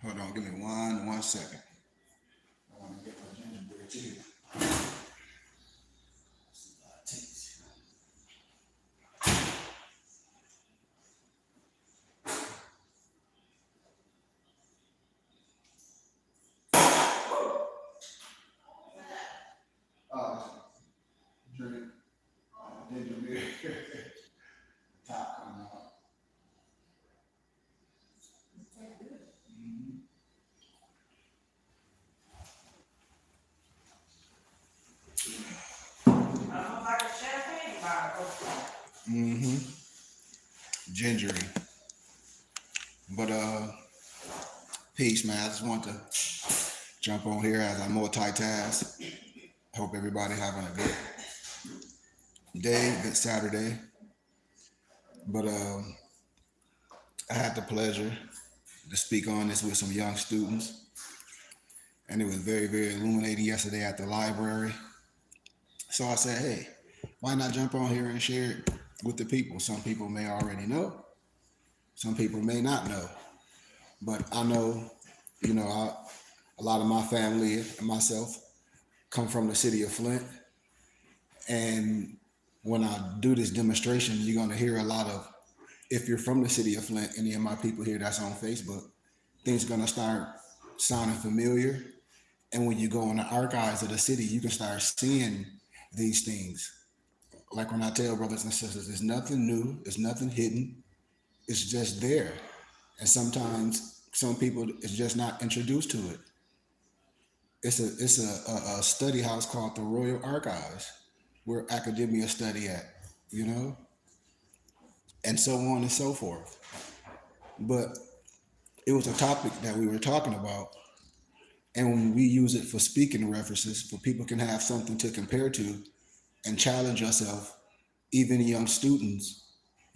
Hold on, give me one second. I want to get my gingerbread too. Uh, drink gingerbread. Top coming out. Like a champagne bottle. Mm-hmm. Gingery. But peace, man. I just want to jump on here as I multitask. Hope everybody having a good day, good Saturday. But I had the pleasure to speak on this with some young students, and it was very, very illuminating yesterday at the library. So I said, hey, why not jump on here and share it with the people? Some people may already know, some people may not know, but I know, a lot of my family and myself come from the city of Flint, and when I do this demonstration, you're going to hear a lot of, if you're from the city of Flint, any of my people here that's on Facebook, things are going to start sounding familiar. And when you go in the archives of the city, you can start seeing these things. Like when I tell brothers and sisters, there's nothing new, there's nothing hidden, it's just there. And sometimes some people is just not introduced to it. It's a study house called the Royal Archives, where academia study at, you know, and so on and so forth. But it was a topic that we were talking about, and when we use it for speaking references, for people can have something to compare to and challenge yourself, even young students,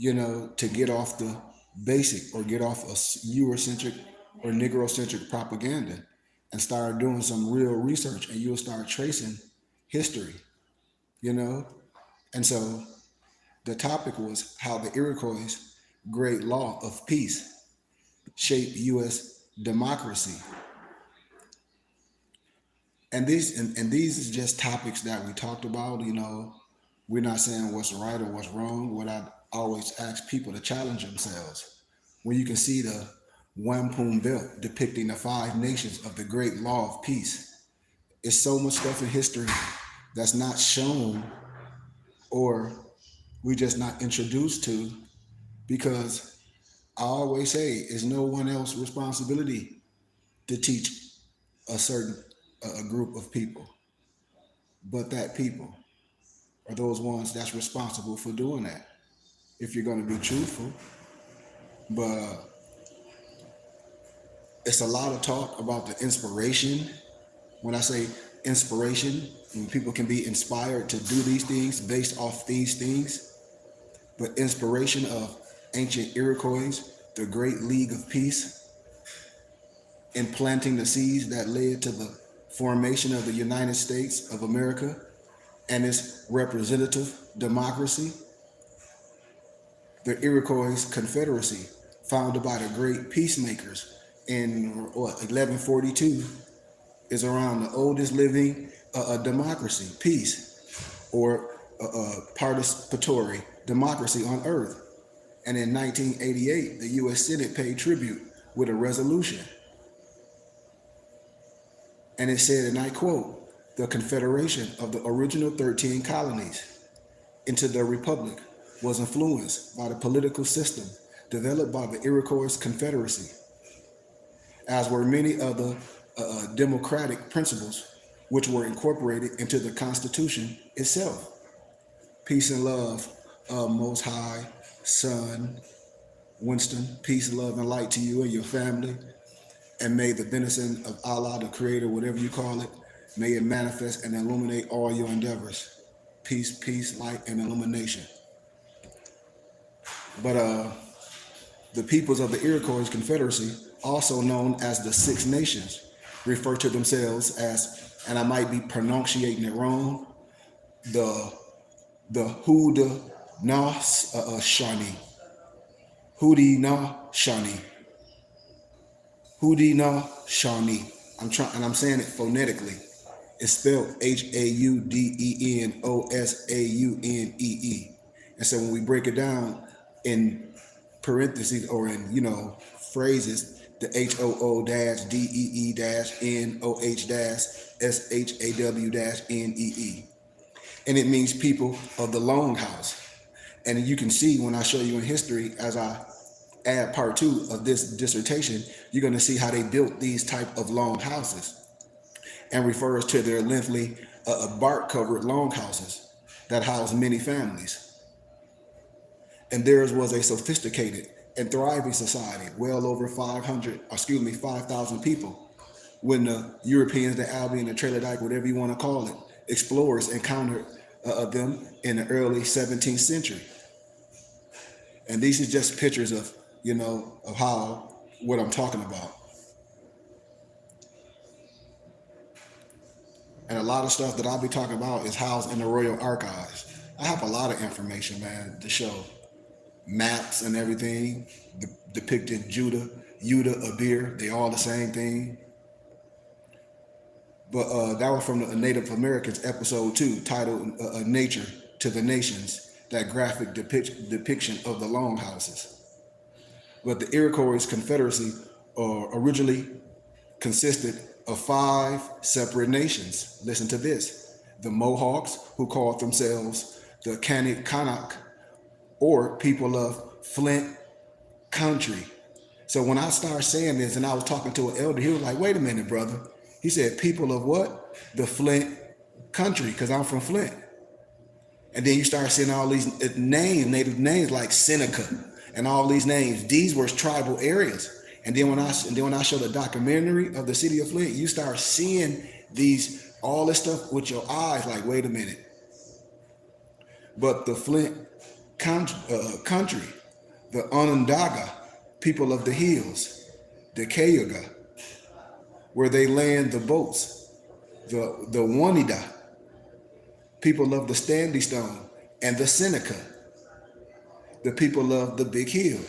to get off the basic or get off a Eurocentric or Negrocentric propaganda and start doing some real research, and you'll start tracing history, you know? And so the topic was how the Iroquois' great law of peace shaped U.S. democracy. And these is just topics that we talked about. We're not saying what's right or what's wrong. What I always ask people to challenge themselves. When you can see the wampum belt depicting the five nations of the great law of peace, it's so much stuff in history that's not shown, or we just not introduced to, because I always say it's no one else's responsibility to teach a certain a group of people, but that people are those ones that's responsible for doing that. If you're going to be truthful, but it's a lot of talk about the inspiration. When I say inspiration, when people can be inspired to do these things based off these things, but inspiration of ancient Iroquois, the great League of Peace, and planting the seeds that led to the formation of the United States of America and its representative democracy, the Iroquois Confederacy, founded by the great peacemakers in 1142, is around the oldest living democracy, peace, or participatory democracy on earth. And in 1988, the U.S. Senate paid tribute with a resolution. And it said, and I quote, the Confederation of the original 13 colonies into the Republic was influenced by the political system developed by the Iroquois Confederacy, as were many other democratic principles which were incorporated into the Constitution itself. Peace and love, Most High, Son, Winston, peace, love, and light to you and your family. And may the benison of Allah, the Creator, whatever you call it, may it manifest and illuminate all your endeavors. Peace, peace, light, and illumination. But the peoples of the Iroquois Confederacy, also known as the Six Nations, refer to themselves as, and I might be pronouncing it wrong, the Haudenosaunee, Haudenosaunee, Haudenosaunee. I'm saying it phonetically. It's spelled Haudenosaunee. And so when we break it down in parentheses or in, phrases, the HOO-DEE-NOH-SHAW-NEE. And it means people of the longhouse. And you can see when I show you in history, as I add part 2 of this dissertation, you're going to see how they built these type of long houses, and refers to their lengthy bark-covered longhouses that housed many families. And theirs was a sophisticated and thriving society, well over 5,000 people, when the Europeans, the Albion, the Tralodike, whatever you want to call it, explorers encountered them in the early 17th century. And these are just pictures of, of what I'm talking about. And a lot of stuff that I'll be talking about is housed in the Royal Archives. I have a lot of information, man, to show. Maps and everything, depicted Judah, Abir, they all the same thing. But that was from the Native Americans episode 2, titled Nature to the Nations, that graphic depiction of the longhouses. But the Iroquois Confederacy originally consisted of 5 separate nations. Listen to this. The Mohawks, who called themselves the Kanak, or people of Flint country. So when I started saying this, and I was talking to an elder, he was like, wait a minute, brother. He said, people of what? The Flint country, because I'm from Flint. And then you start seeing all these names, native names like Seneca and all these names. These were tribal areas. And then when I show the documentary of the city of Flint, you start seeing all this stuff with your eyes, like, wait a minute. But the Flint country, the Onondaga, people of the hills, the Cayuga, where they land the boats, the Oneida, people of the Standing Stone, and the Seneca, the people of the Big Hill,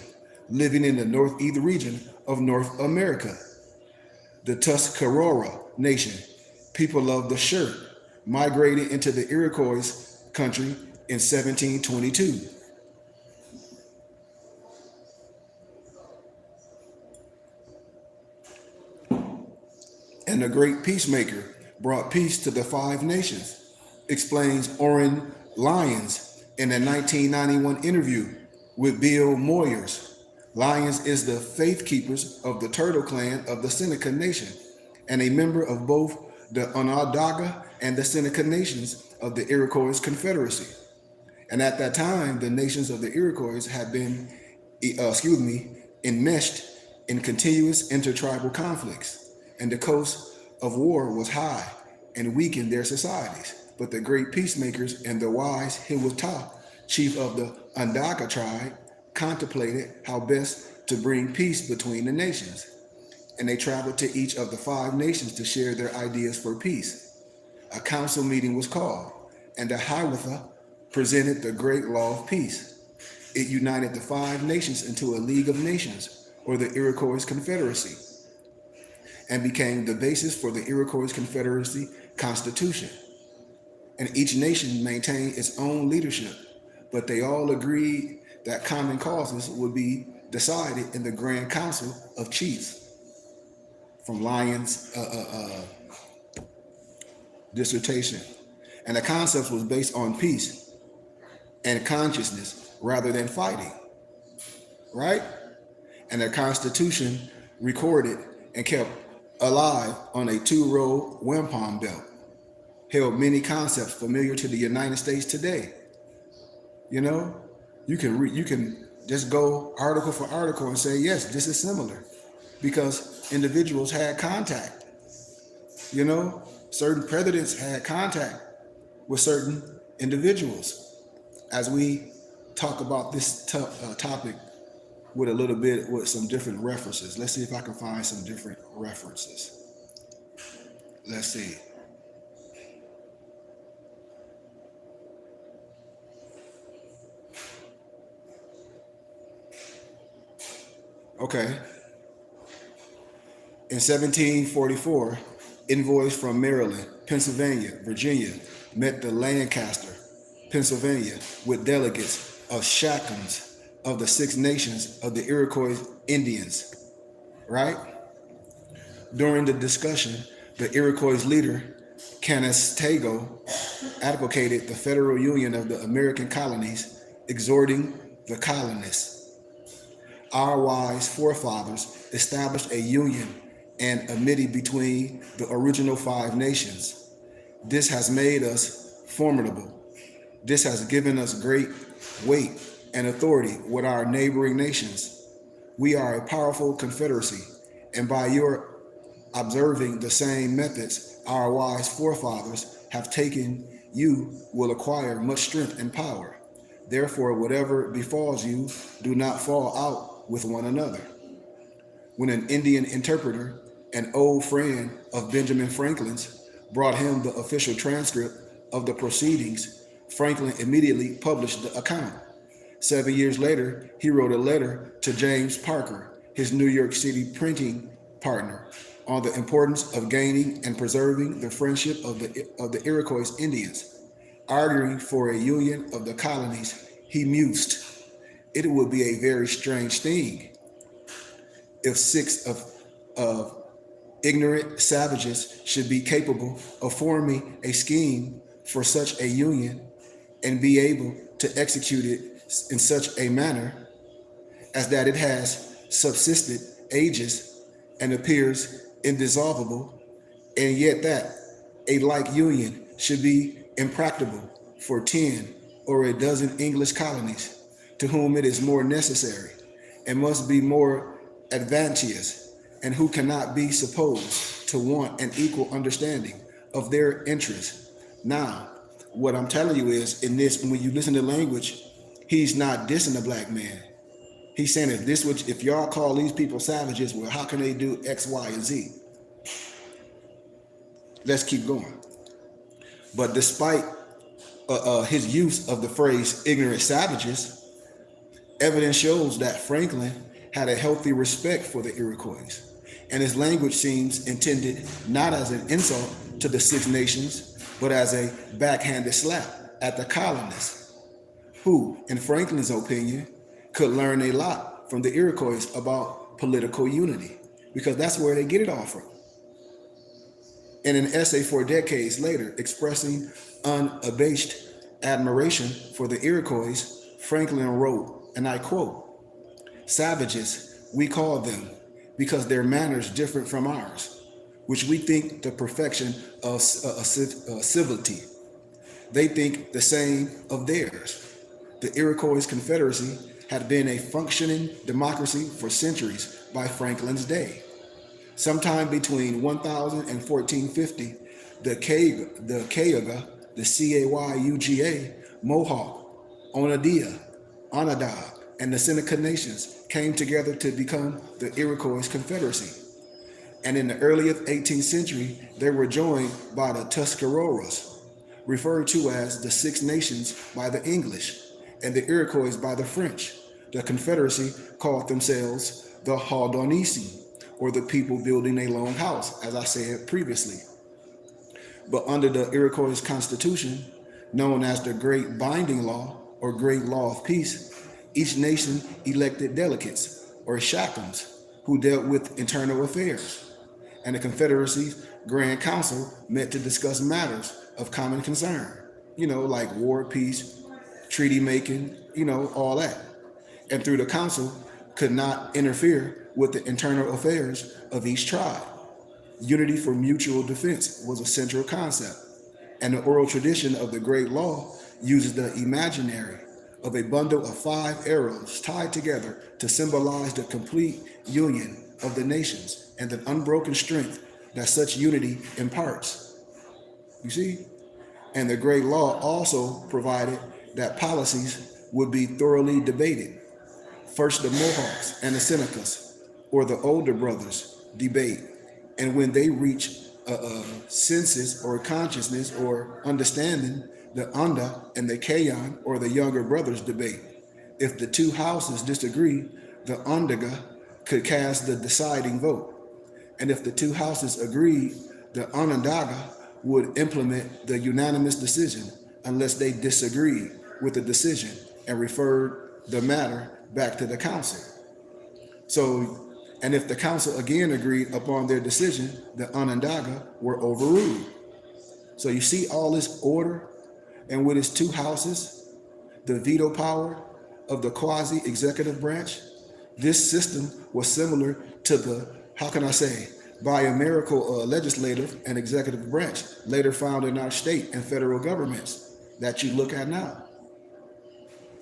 living in the northeast region of North America, the Tuscarora Nation, people of the Shirt, migrated into the Iroquois country in 1722. And the great peacemaker brought peace to the 5 nations, explains Orrin Lyons in a 1991 interview with Bill Moyers. Lyons is the faith keepers of the Turtle Clan of the Seneca Nation, and a member of both the Onondaga and the Seneca nations of the Iroquois Confederacy. And at that time, the nations of the Iroquois had been, enmeshed in continuous intertribal conflicts, and the cost of war was high and weakened their societies. But the great peacemakers and the wise Hiwata, chief of the Onondaga tribe, contemplated how best to bring peace between the nations. And they traveled to each of the 5 nations to share their ideas for peace. A council meeting was called, and the Hiwatha presented the great law of peace. It united the 5 nations into a League of Nations, or the Iroquois Confederacy, and became the basis for the Iroquois Confederacy Constitution. And each nation maintained its own leadership, but they all agreed that common causes would be decided in the Grand Council of Chiefs. From Lyons' dissertation. And the concept was based on peace and consciousness rather than fighting, right? And the Constitution recorded and kept alive on a 2-row wampum belt, held many concepts familiar to the United States today. You can just go article for article and say, yes, this is similar, because individuals had contact. Certain presidents had contact with certain individuals. As we talk about this topic with some different references. Let's see if I can find some different references. Let's see. Okay. In 1744, envoys from Maryland, Pennsylvania, Virginia met the Lancaster, Pennsylvania, with delegates of Shakams of the Six Nations of the Iroquois Indians, right? During the discussion, the Iroquois leader, Canestago, advocated the federal union of the American colonies, exhorting the colonists. Our wise forefathers established a union and amity between the original five nations. This has made us formidable. This has given us great weight and authority with our neighboring nations. We are a powerful confederacy, and by your observing the same methods our wise forefathers have taken, you will acquire much strength and power. Therefore, whatever befalls you, do not fall out with one another. When an Indian interpreter, an old friend of Benjamin Franklin's, brought him the official transcript of the proceedings, Franklin immediately published the account. 7 years later, he wrote a letter to James Parker, his New York City printing partner, on the importance of gaining and preserving the friendship of the Iroquois Indians. Arguing for a union of the colonies, he mused, it would be a very strange thing if six of ignorant savages should be capable of forming a scheme for such a union and be able to execute it in such a manner as that it has subsisted ages and appears indissoluble, and yet that a like union should be impracticable for 10 or a dozen English colonies, to whom it is more necessary and must be more advantageous, and who cannot be supposed to want an equal understanding of their interests. Now, what I'm telling you is, in this, when you listen to language, he's not dissing the black man. He's saying if y'all call these people savages, well, how can they do X, Y, and Z? Let's keep going. But despite his use of the phrase ignorant savages, evidence shows that Franklin had a healthy respect for the Iroquois, and his language seems intended not as an insult to the Six Nations, but as a backhanded slap at the colonists, who, in Franklin's opinion, could learn a lot from the Iroquois about political unity, because that's where they get it all from. In an essay 4 decades later expressing unabashed admiration for the Iroquois, Franklin wrote, and I quote, "Savages, we call them, because their manners different from ours, which we think the perfection of civility. They think the same of theirs. The Iroquois Confederacy had been a functioning democracy for centuries by Franklin's day. Sometime between 1000 and 1450, the Cayuga, the Cayuga, Mohawk, Onondaga, and the Seneca nations came together to become the Iroquois Confederacy. And in the early 18th century, they were joined by the Tuscaroras, referred to as the Six Nations by the English, and the Iroquois by the French. The Confederacy called themselves the Haudenosaunee, or the people building a lone house, as I said previously. But under the Iroquois Constitution, known as the Great Binding Law, or Great Law of Peace, each nation elected delegates, or shakams, who dealt with internal affairs. And the Confederacy's Grand Council met to discuss matters of common concern, like war, peace, treaty making, all that. And through the council, could not interfere with the internal affairs of each tribe. Unity for mutual defense was a central concept, and the oral tradition of the Great Law uses the imaginary of a bundle of 5 arrows tied together to symbolize the complete union of the nations and the unbroken strength that such unity imparts. You see? And the Great Law also provided that policies would be thoroughly debated. First, the Mohawks and the Senecas, or the older brothers, debate. And when they reach a senses or consciousness or understanding, the Onda and the Kayan, or the younger brothers, debate. If the two houses disagree, the Ondaga could cast the deciding vote. and if the two houses agreed, the Onondaga would implement the unanimous decision unless they disagreed with the decision and referred the matter back to the council. So, and if the council again agreed upon their decision, the Onondaga were overruled. So you see all this order, and with its two houses, the veto power of the quasi-executive branch, this system was similar to the, how can I say, biamerical legislative and executive branch later found in our state and federal governments that you look at now.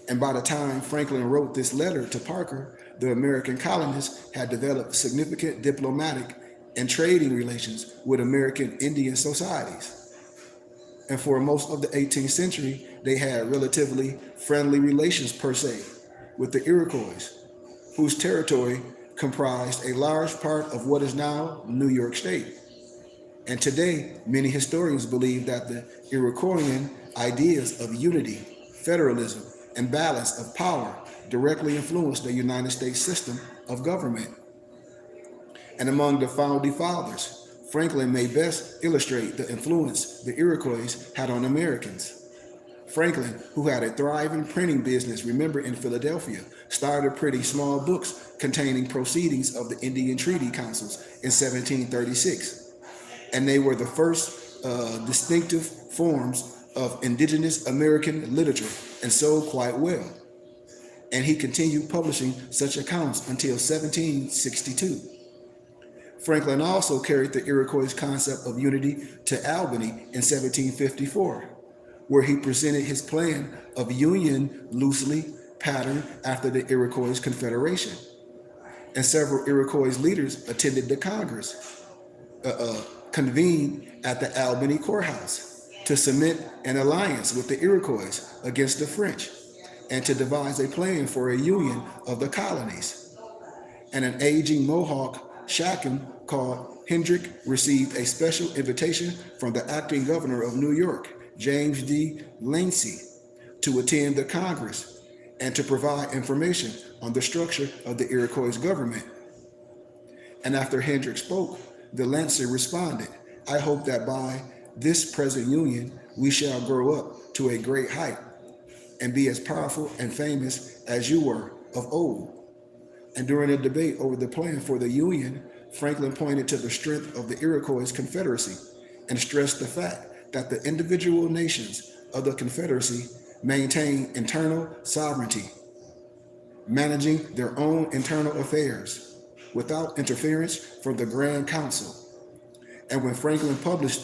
And by the time Franklin wrote this letter to Parker, the American colonists had developed significant diplomatic and trading relations with American Indian societies. And for most of the 18th century, they had relatively friendly relations per se with the Iroquois, whose territory comprised a large part of what is now New York State. And today, many historians believe that the Iroquoian ideas of unity, federalism, and balance of power directly influenced the United States system of government. And among the founding fathers, Franklin may best illustrate the influence the Iroquois had on Americans. Franklin, who had a thriving printing business, remember in Philadelphia, started printing small books containing proceedings of the Indian Treaty Councils in 1736. And they were the first distinctive forms of indigenous American literature and sold quite well. And he continued publishing such accounts until 1762. Franklin also carried the Iroquois concept of unity to Albany in 1754, where he presented his plan of union loosely patterned after the Iroquois Confederation. And several Iroquois leaders attended the Congress, convened at the Albany courthouse to cement an alliance with the Iroquois against the French and to devise a plan for a union of the colonies. And an aging Mohawk Shackham called Hendrick received a special invitation from the acting governor of New York, James D. Lancey, to attend the Congress and to provide information on the structure of the Iroquois government. And after Hendrick spoke, the Lancey responded, "I hope that by this present union we shall grow up to a great height and be as powerful and famous as you were of old." And during a debate over the plan for the Union, Franklin pointed to the strength of the Iroquois Confederacy and stressed the fact that the individual nations of the Confederacy maintain internal sovereignty, managing their own internal affairs without interference from the Grand Council. And when Franklin published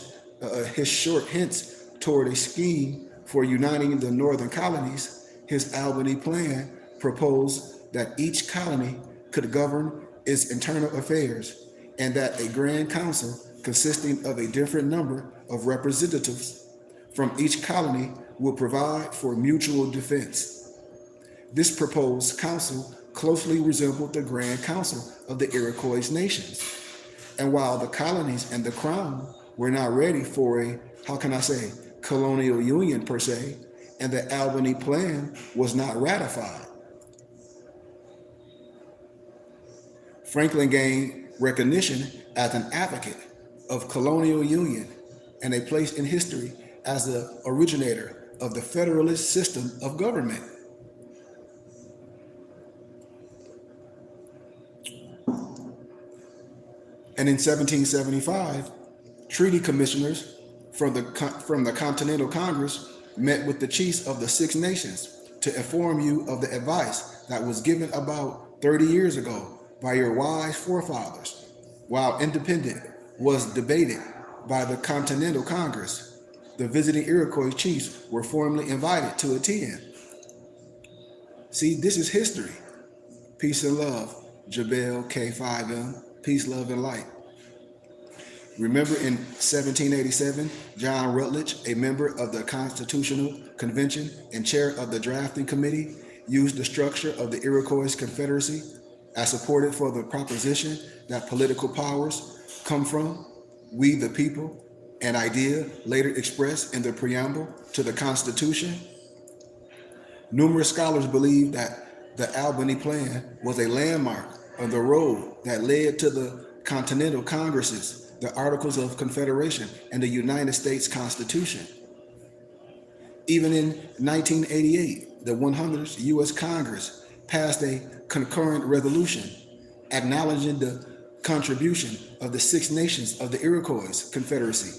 his short hints toward a scheme for uniting the northern colonies, his Albany plan proposed that each colony could govern its internal affairs and that a Grand Council consisting of a different number of representatives from each colony would provide for mutual defense. This proposed council closely resembled the Grand Council of the Iroquois nations. And while the colonies and the crown were not ready for a, how can I say, colonial union per se, and the Albany plan was not ratified, Franklin gained recognition as an advocate of colonial union and a place in history as the originator of the Federalist system of government. And in 1775, treaty commissioners from the Continental Congress met with the chiefs of the Six Nations to inform you of the advice that was given about 30 years ago by your wise forefathers, while independence was debated by the Continental Congress. The visiting Iroquois chiefs were formally invited to attend. See, this is history. Peace and love, Jabel K5M, peace, love, and light. Remember in 1787, John Rutledge, a member of the Constitutional Convention and chair of the drafting committee, used the structure of the Iroquois Confederacy as supported for the proposition that political powers come from we the people, an idea later expressed in the preamble to the Constitution. Numerous scholars believe that the Albany Plan was a landmark on the road that led to the Continental Congresses, the Articles of Confederation, and the United States Constitution. Even in 1988, the 100th U.S. Congress passed a concurrent resolution acknowledging the contribution of the Six Nations of the Iroquois Confederacy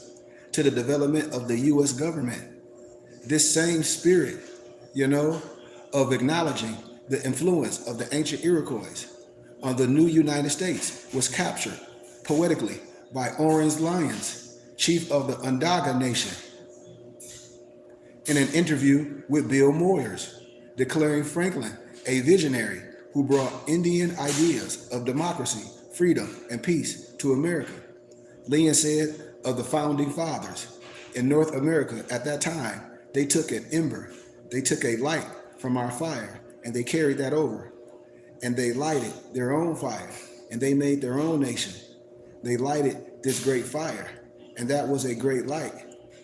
to the development of the U.S. government. This same spirit, of acknowledging the influence of the ancient Iroquois on the new United States was captured poetically by Orange Lyons, chief of the Onondaga Nation, in an interview with Bill Moyers, declaring Franklin a visionary who brought Indian ideas of democracy, freedom, and peace to America. Lyons said of the founding fathers in North America at that time, they took an ember, they took a light from our fire, and they carried that over, and they lighted their own fire, and they made their own nation. They lighted this great fire, and that was a great light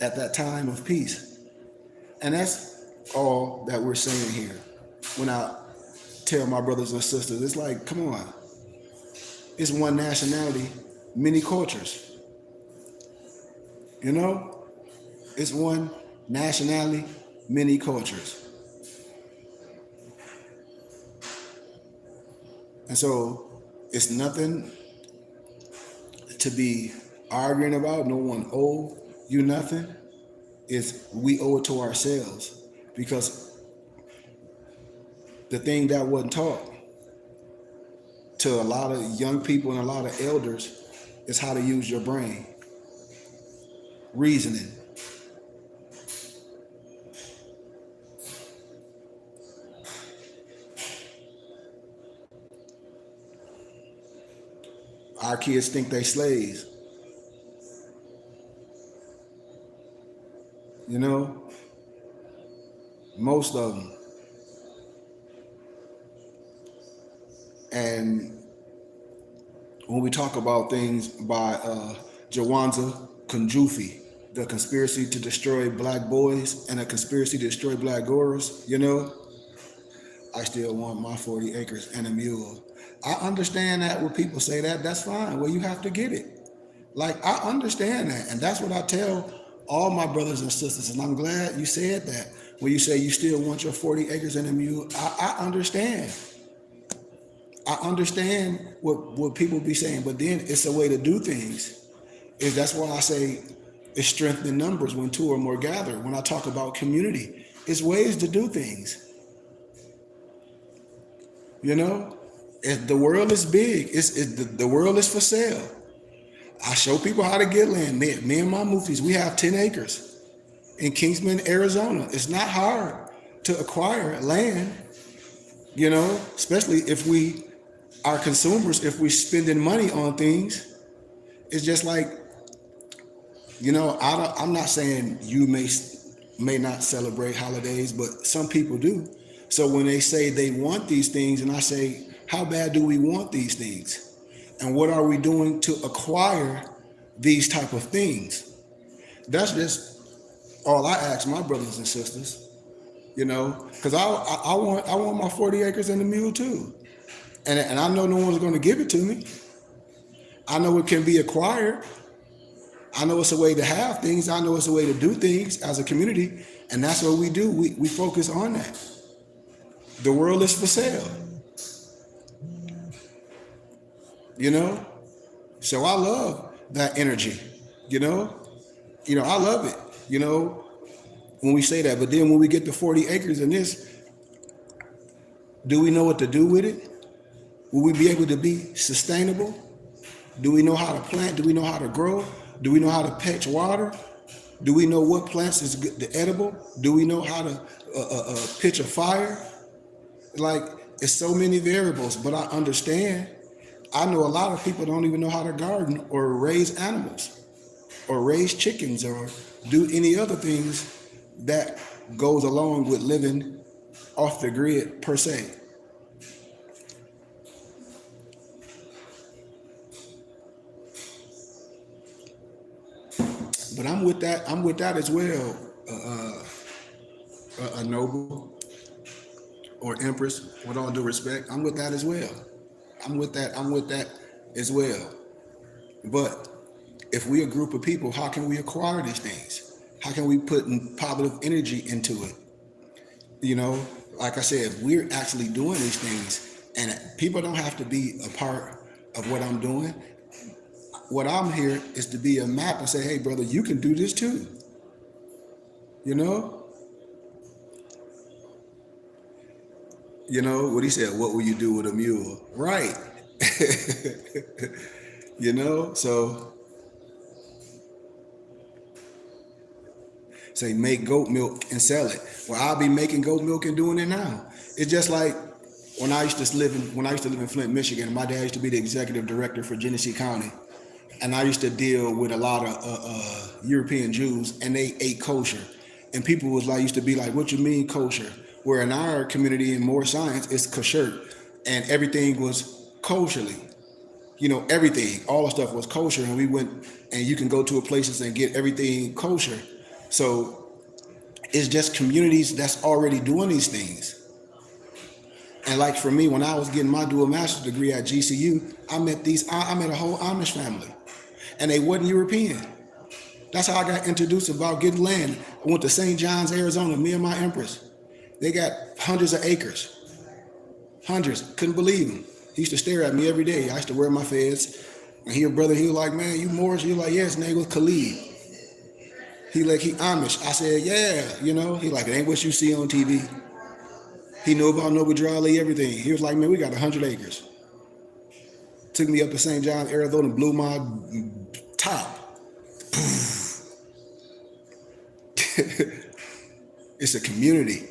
at that time of peace. And that's all that we're saying here. When I tell my brothers and sisters, it's like, come on, it's one nationality, many cultures. It's one nationality, many cultures. And so it's nothing to be arguing about. No one owe you nothing. We owe it to ourselves, because the thing that wasn't taught to a lot of young people and a lot of elders is how to use your brain, reasoning. Our kids think they slaves. Most of them. And when we talk about things by Jawanza Kunjufi, the conspiracy to destroy black boys and a conspiracy to destroy black girls, I still want my 40 acres and a mule. I understand that when people say that, that's fine. Well, you have to get it. Like, I understand that. And that's what I tell all my brothers and sisters. And I'm glad you said that. When you say you still want your 40 acres and a mule, I understand. I understand what people be saying, but then it's a way to do things. That's why I say it's strength in numbers when two or more gather. When I talk about community, it's ways to do things. The world is big. The world is for sale. I show people how to get land. Me and my Muftis, we have 10 acres in Kingsman, Arizona. It's not hard to acquire land, especially if we are consumers, if we're spending money on things. It's just like, I'm not saying you may not celebrate holidays, but some people do. So when they say they want these things, and I say, how bad do we want these things? And what are we doing to acquire these type of things? That's just all I ask my brothers and sisters, because I want my 40 acres and a mule too. And I know no one's going to give it to me. I know it can be acquired. I know it's a way to have things. I know it's a way to do things as a community. And that's what we do. We focus on that. The world is for sale. So I love that energy, I love it, when we say that. But then when we get to 40 acres in this, do we know what to do with it? Will we be able to be sustainable? Do we know how to plant? Do we know how to grow? Do we know how to patch water? Do we know what plants is the edible? Do we know how to pitch a fire? Like, it's so many variables, but I understand. I know a lot of people don't even know how to garden or raise animals or raise chickens or do any other things that goes along with living off the grid per se. But I'm with that as well, a noble or empress, with all due respect. I'm with that as well. I'm with that as well. But if we a group of people, how can we acquire these things? How can we put positive energy into it? You know, like I said, we're actually doing these things, and people don't have to be a part of what I'm doing. What I'm here is to be a map and say, hey, brother, you can do this too. You know, what he said. What will you do with a mule? Right. So say make goat milk and sell it. Well, I'll be making goat milk and doing it now. It's just like when I used to live in Flint, Michigan. My dad used to be the executive director for Genesee County, and I used to deal with a lot of European Jews, and they ate kosher. And people used to be like, "What you mean kosher?" Where in our community in More Science, it's kosher, and everything was kosherly. Everything, all the stuff was kosher, and we went, and you can go to a places and get everything kosher. So it's just communities that's already doing these things. And like for me, when I was getting my dual master's degree at GCU, I met a whole Amish family, and they wasn't European. That's how I got introduced about getting land. I went to St. John's, Arizona, me and my empress. They got hundreds of acres, hundreds. Couldn't believe him. He used to stare at me every day. I used to wear my fez. And he was like, man, you Moorish? He was like, yeah, his name was Khalid. He Amish. I said, yeah, He like, it ain't what you see on TV. He knew about Noble Drawley, everything. He was like, man, we got 100 acres. Took me up to St. John's, Arizona, blew my top. It's a community.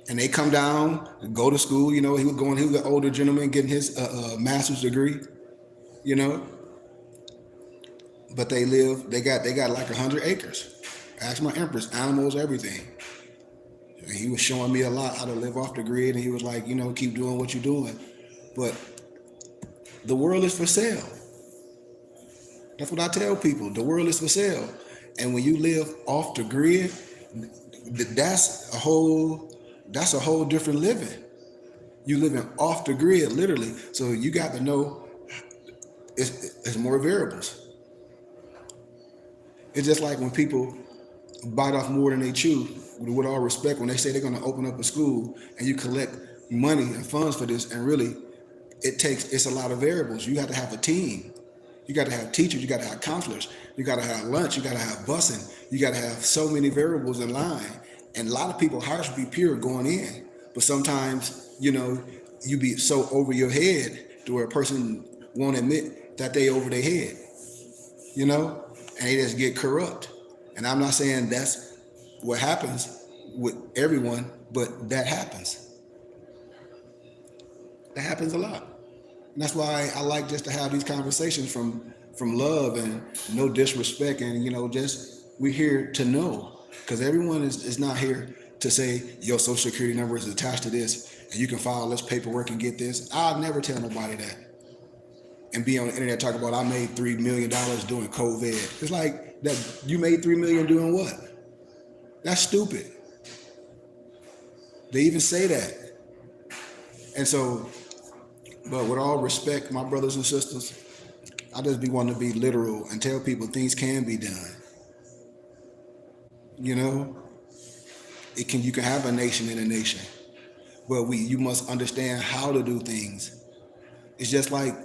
And they come down and go to school. He was an older gentleman getting his master's degree, But they got like 100 acres. Asked my empress, animals, everything. And he was showing me a lot how to live off the grid. And he was like, keep doing what you're doing. But the world is for sale. That's what I tell people. The world is for sale. And when you live off the grid, that's a whole different living. You living off the grid, literally. So you got to know it's more variables. It's just like when people bite off more than they chew, with all respect, when they say they're going to open up a school and you collect money and funds for this, and really it's a lot of variables. You got to have a team. You got to have teachers. You got to have counselors. You got to have lunch. You got to have busing. You got to have so many variables in line. And a lot of people, hearts be pure going in. But sometimes, you be so over your head to where a person won't admit that they over their head, and they just get corrupt. And I'm not saying that's what happens with everyone, but that happens. That happens a lot. And that's why I like just to have these conversations from love and no disrespect, and just we're here to know, because everyone is not here to say your social security number is attached to this and you can file this paperwork and get this. I'll never tell nobody that. And be on the internet talking about I made $3 million doing COVID. It's like that. You made $3 million doing what? That's stupid. They even say that. And so, but with all respect, my brothers and sisters, I just be wanting to be literal and tell people things can be done. You can have a nation in a nation, but you must understand how to do things. It's just like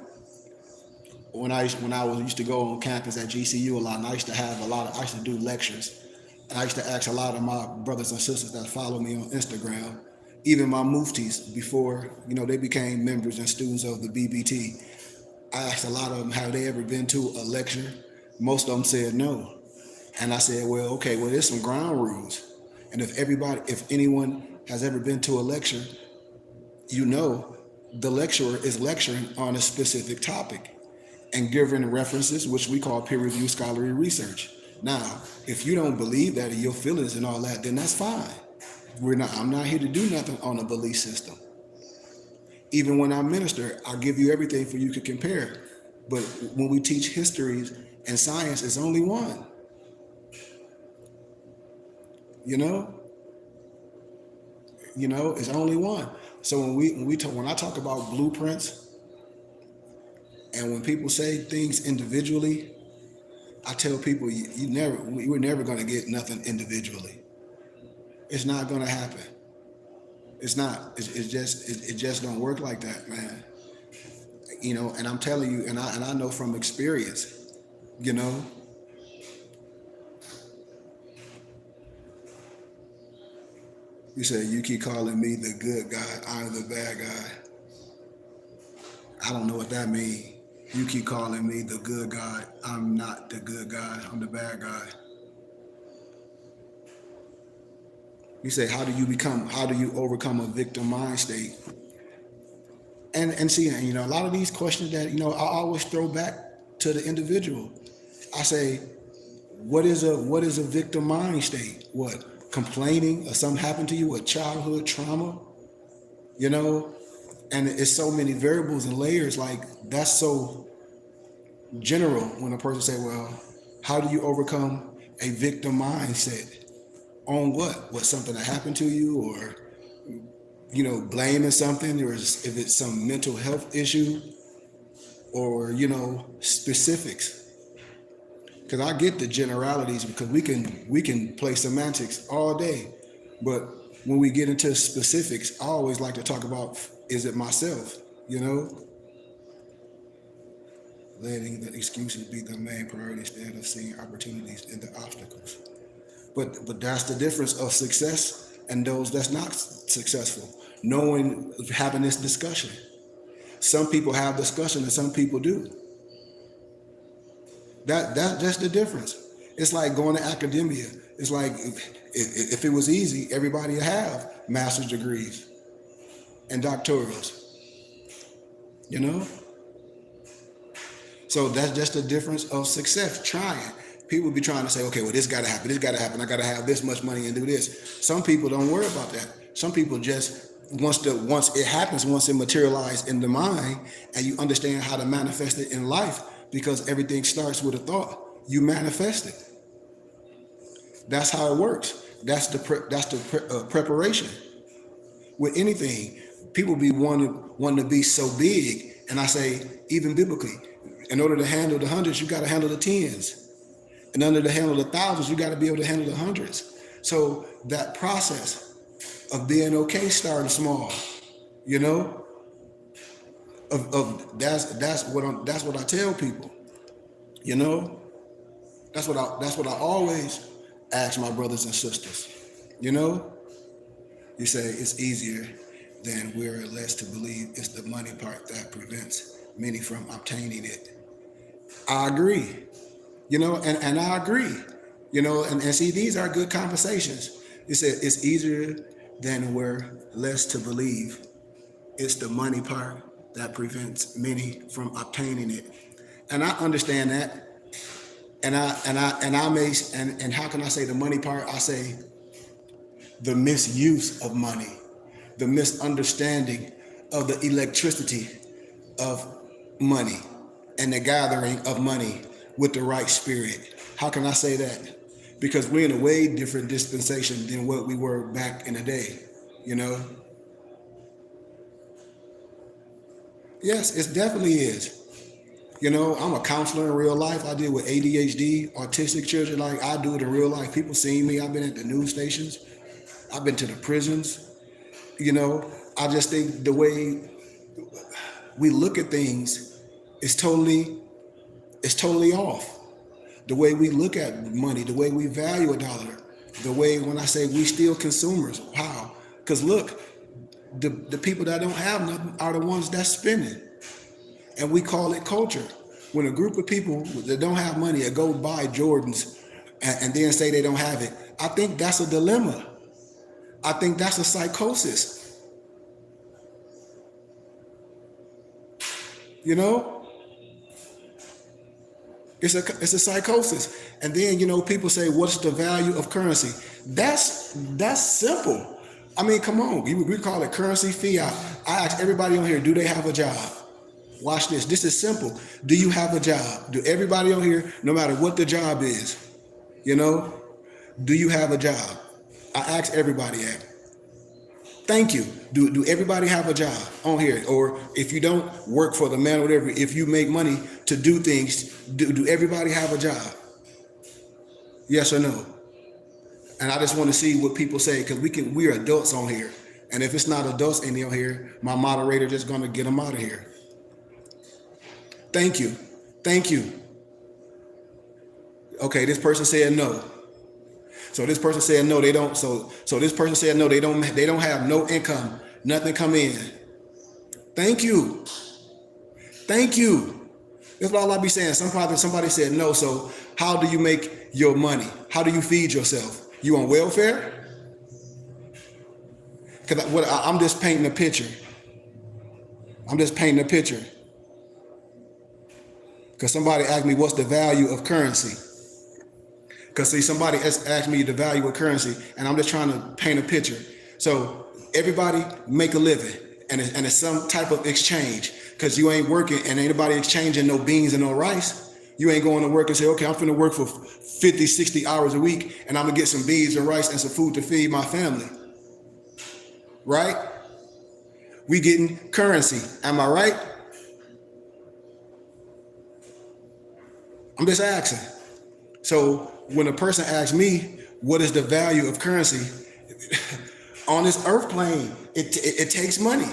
when I used to go on campus at GCU a lot, and I used to do lectures, and I used to ask a lot of my brothers and sisters that follow me on Instagram, even my muftis before they became members and students of the BBT. I asked a lot of them, have they ever been to a lecture? Most of them said no. And I said, well, okay, there's some ground rules. And if anyone has ever been to a lecture, the lecturer is lecturing on a specific topic and giving references, which we call peer-reviewed scholarly research. Now, if you don't believe that in your feelings and all that, then that's fine. I'm not here to do nothing on a belief system. Even when I minister, I'll give you everything for you to compare. But when we teach histories and science, it's only one. It's only one. So when I talk about blueprints And when people say things individually, I tell people we're never going to get nothing individually. It's not going to happen. It's not. It just don't work like that, man. And I'm telling you, and I know from experience. You know, you say you keep calling me the good guy, I'm the bad guy. I don't know what that means. You keep calling me the good guy. I'm not the good guy. I'm the bad guy. You say, how do you overcome a victim mind state? And see, a lot of these questions that, I always throw back to the individual. I say, what is a victim mind state? What? Complaining or something happened to you, a childhood trauma? And it's so many variables and layers, like that's so general when a person say, well, how do you overcome a victim mindset? On what? What, something that happened to you, or blaming something, or if it's some mental health issue, or specifics. Because I get the generalities, because we can play semantics all day, but when we get into specifics, I always like to talk about, is it myself? Letting the excuses be the main priority instead of seeing opportunities in the obstacles. But that's the difference of success and those that's not successful. Knowing, having this discussion. Some people have discussion and some people do. That's the difference. It's like going to academia. It's like if it was easy, everybody would have master's degrees and doctorals. So that's just the difference of success. Trying. People be trying to say, okay, well, this got to happen. This got to happen. I got to have this much money and do this. Some people don't worry about that. Some people just, once it happens, once it materializes in the mind, and you understand how to manifest it in life, because everything starts with a thought, you manifest it. That's how it works. That's the preparation. With anything, people be wanting to be so big, and I say, even biblically, in order to handle the hundreds, you got to handle the tens. And under to handle the thousands, you got to be able to handle the hundreds. So that process of being okay, starting small, that's what I tell people, that's what I always ask my brothers and sisters, you say it's easier than we're led to believe. It's the money part that prevents many from obtaining it. I agree. And I agree, and see, these are good conversations. You said it's easier than we're led to believe. It's the money part that prevents many from obtaining it. And I understand that. And how can I say the money part? I say the misuse of money, the misunderstanding of the electricity of money and the gathering of money with the right spirit. How can I say that? Because we're in a way different dispensation than what we were back in the day, Yes, it definitely is. I'm a counselor in real life. I deal with ADHD, autistic children. Like, I do it in real life. People see me. I've been at the news stations. I've been to the prisons. I just think the way we look at things is totally off. The way we look at money, the way we value a dollar, the way when I say we still consumers. How? Because look, the people that don't have nothing are the ones that's spending. And we call it culture. When a group of people that don't have money that go buy Jordans and then say they don't have it, I think that's a dilemma. I think that's a psychosis. It's a psychosis. And then, people say, what's the value of currency? That's simple. I mean, come on. We call it currency, fiat. I ask everybody on here, do they have a job? Watch this. This is simple. Do you have a job? Do everybody on here, no matter what the job is, do you have a job? I ask everybody that. Thank you. Do everybody have a job on here? Or if you don't work for the man or whatever, if you make money to do things, do everybody have a job? Yes or no? And I just want to see what people say, because we're adults on here. And if it's not adults in here, my moderator just gonna get them out of here. Thank you. Thank you. Okay, this person said no. So this person said no, they don't. So this person said no, they don't have no income, nothing come in. Thank you. Thank you. That's what I'll be saying. Somebody said no. So how do you make your money? How do you feed yourself? You on welfare? Because I'm just painting a picture. I'm just painting a picture. Because somebody asked me, what's the value of currency? Because see, somebody asked me the value of currency, and I'm just trying to paint a picture. So everybody make a living, and it's some type of exchange. Because you ain't working, and ain't nobody exchanging no beans and no rice. You ain't going to work and say, okay, I'm finna work for 50, 60 hours a week, and I'm gonna get some beans and rice and some food to feed my family. Right? We getting currency. Am I right? I'm just asking. So when a person asks me, what is the value of currency? On this earth plane, it takes money.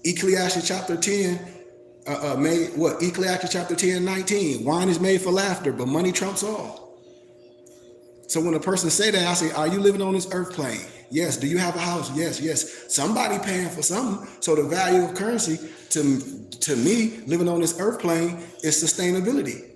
Ecclesiastes chapter 10, Ecclesiastes chapter 10, 19. Wine is made for laughter, but money trumps all. So when a person say that, I say, are you living on this earth plane? Yes. Do you have a house? Yes, yes. Somebody paying for something. So the value of currency to me, living on this earth plane, is sustainability.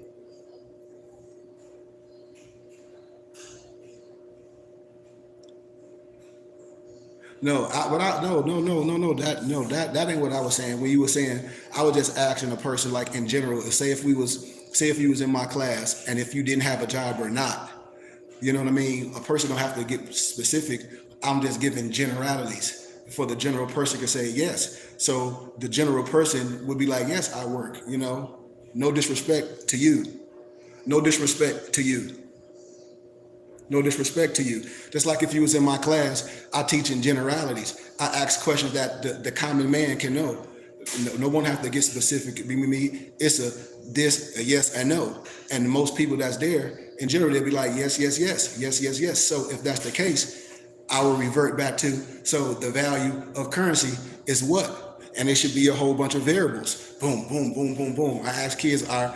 No, that ain't what I was saying. When you were saying, I was just asking a person, like in general, say if you was in my class, and if you didn't have a job or not. You know what I mean? A person don't have to get specific. I'm just giving generalities for the general person can say yes. So the general person would be like, yes, I work, no disrespect to you. No disrespect to you. No disrespect to you. Just like if you was in my class, I teach in generalities. I ask questions that the common man can know. No one have to get specific. It's a yes and no. And most people that's there, in general, they'll be like, yes, yes, yes, yes, yes, yes. So if that's the case, I will revert back to, so the value of currency is what? And it should be a whole bunch of variables. Boom, boom, boom, boom, boom. I ask kids, are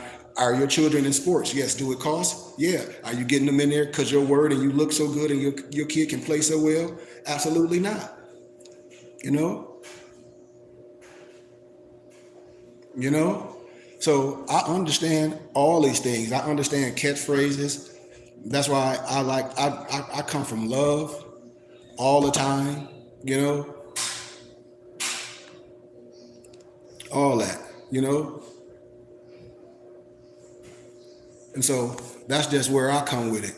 your children in sports? Yes. Do it cost? Yeah. Are you getting them in there because your word and you look so good and your kid can play so well? Absolutely not. So I understand all these things. I understand catchphrases. That's why I come from love all the time, all that, and so that's just where I come with it.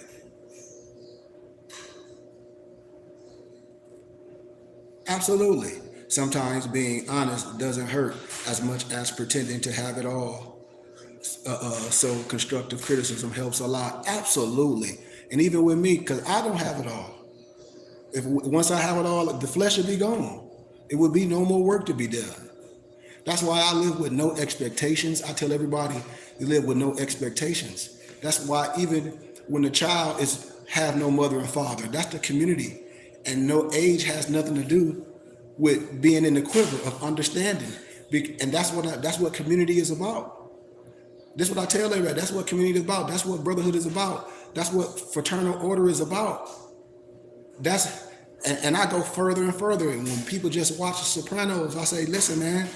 Absolutely. Sometimes being honest doesn't hurt as much as pretending to have it all. So constructive criticism helps a lot. Absolutely. And even with me, because I don't have it all. If once I have it all, the flesh would be gone. It would be no more work to be done. That's why I live with no expectations. I tell everybody you live with no expectations. That's why even when the child have no mother and father, that's the community. And no age has nothing to do with being in the quiver of understanding. And that's what community is about. That's what I tell everybody. That's what community is about. That's what brotherhood is about. That's what fraternal order is about. And I go further and further. And when people just watch The Sopranos, I say, listen, man,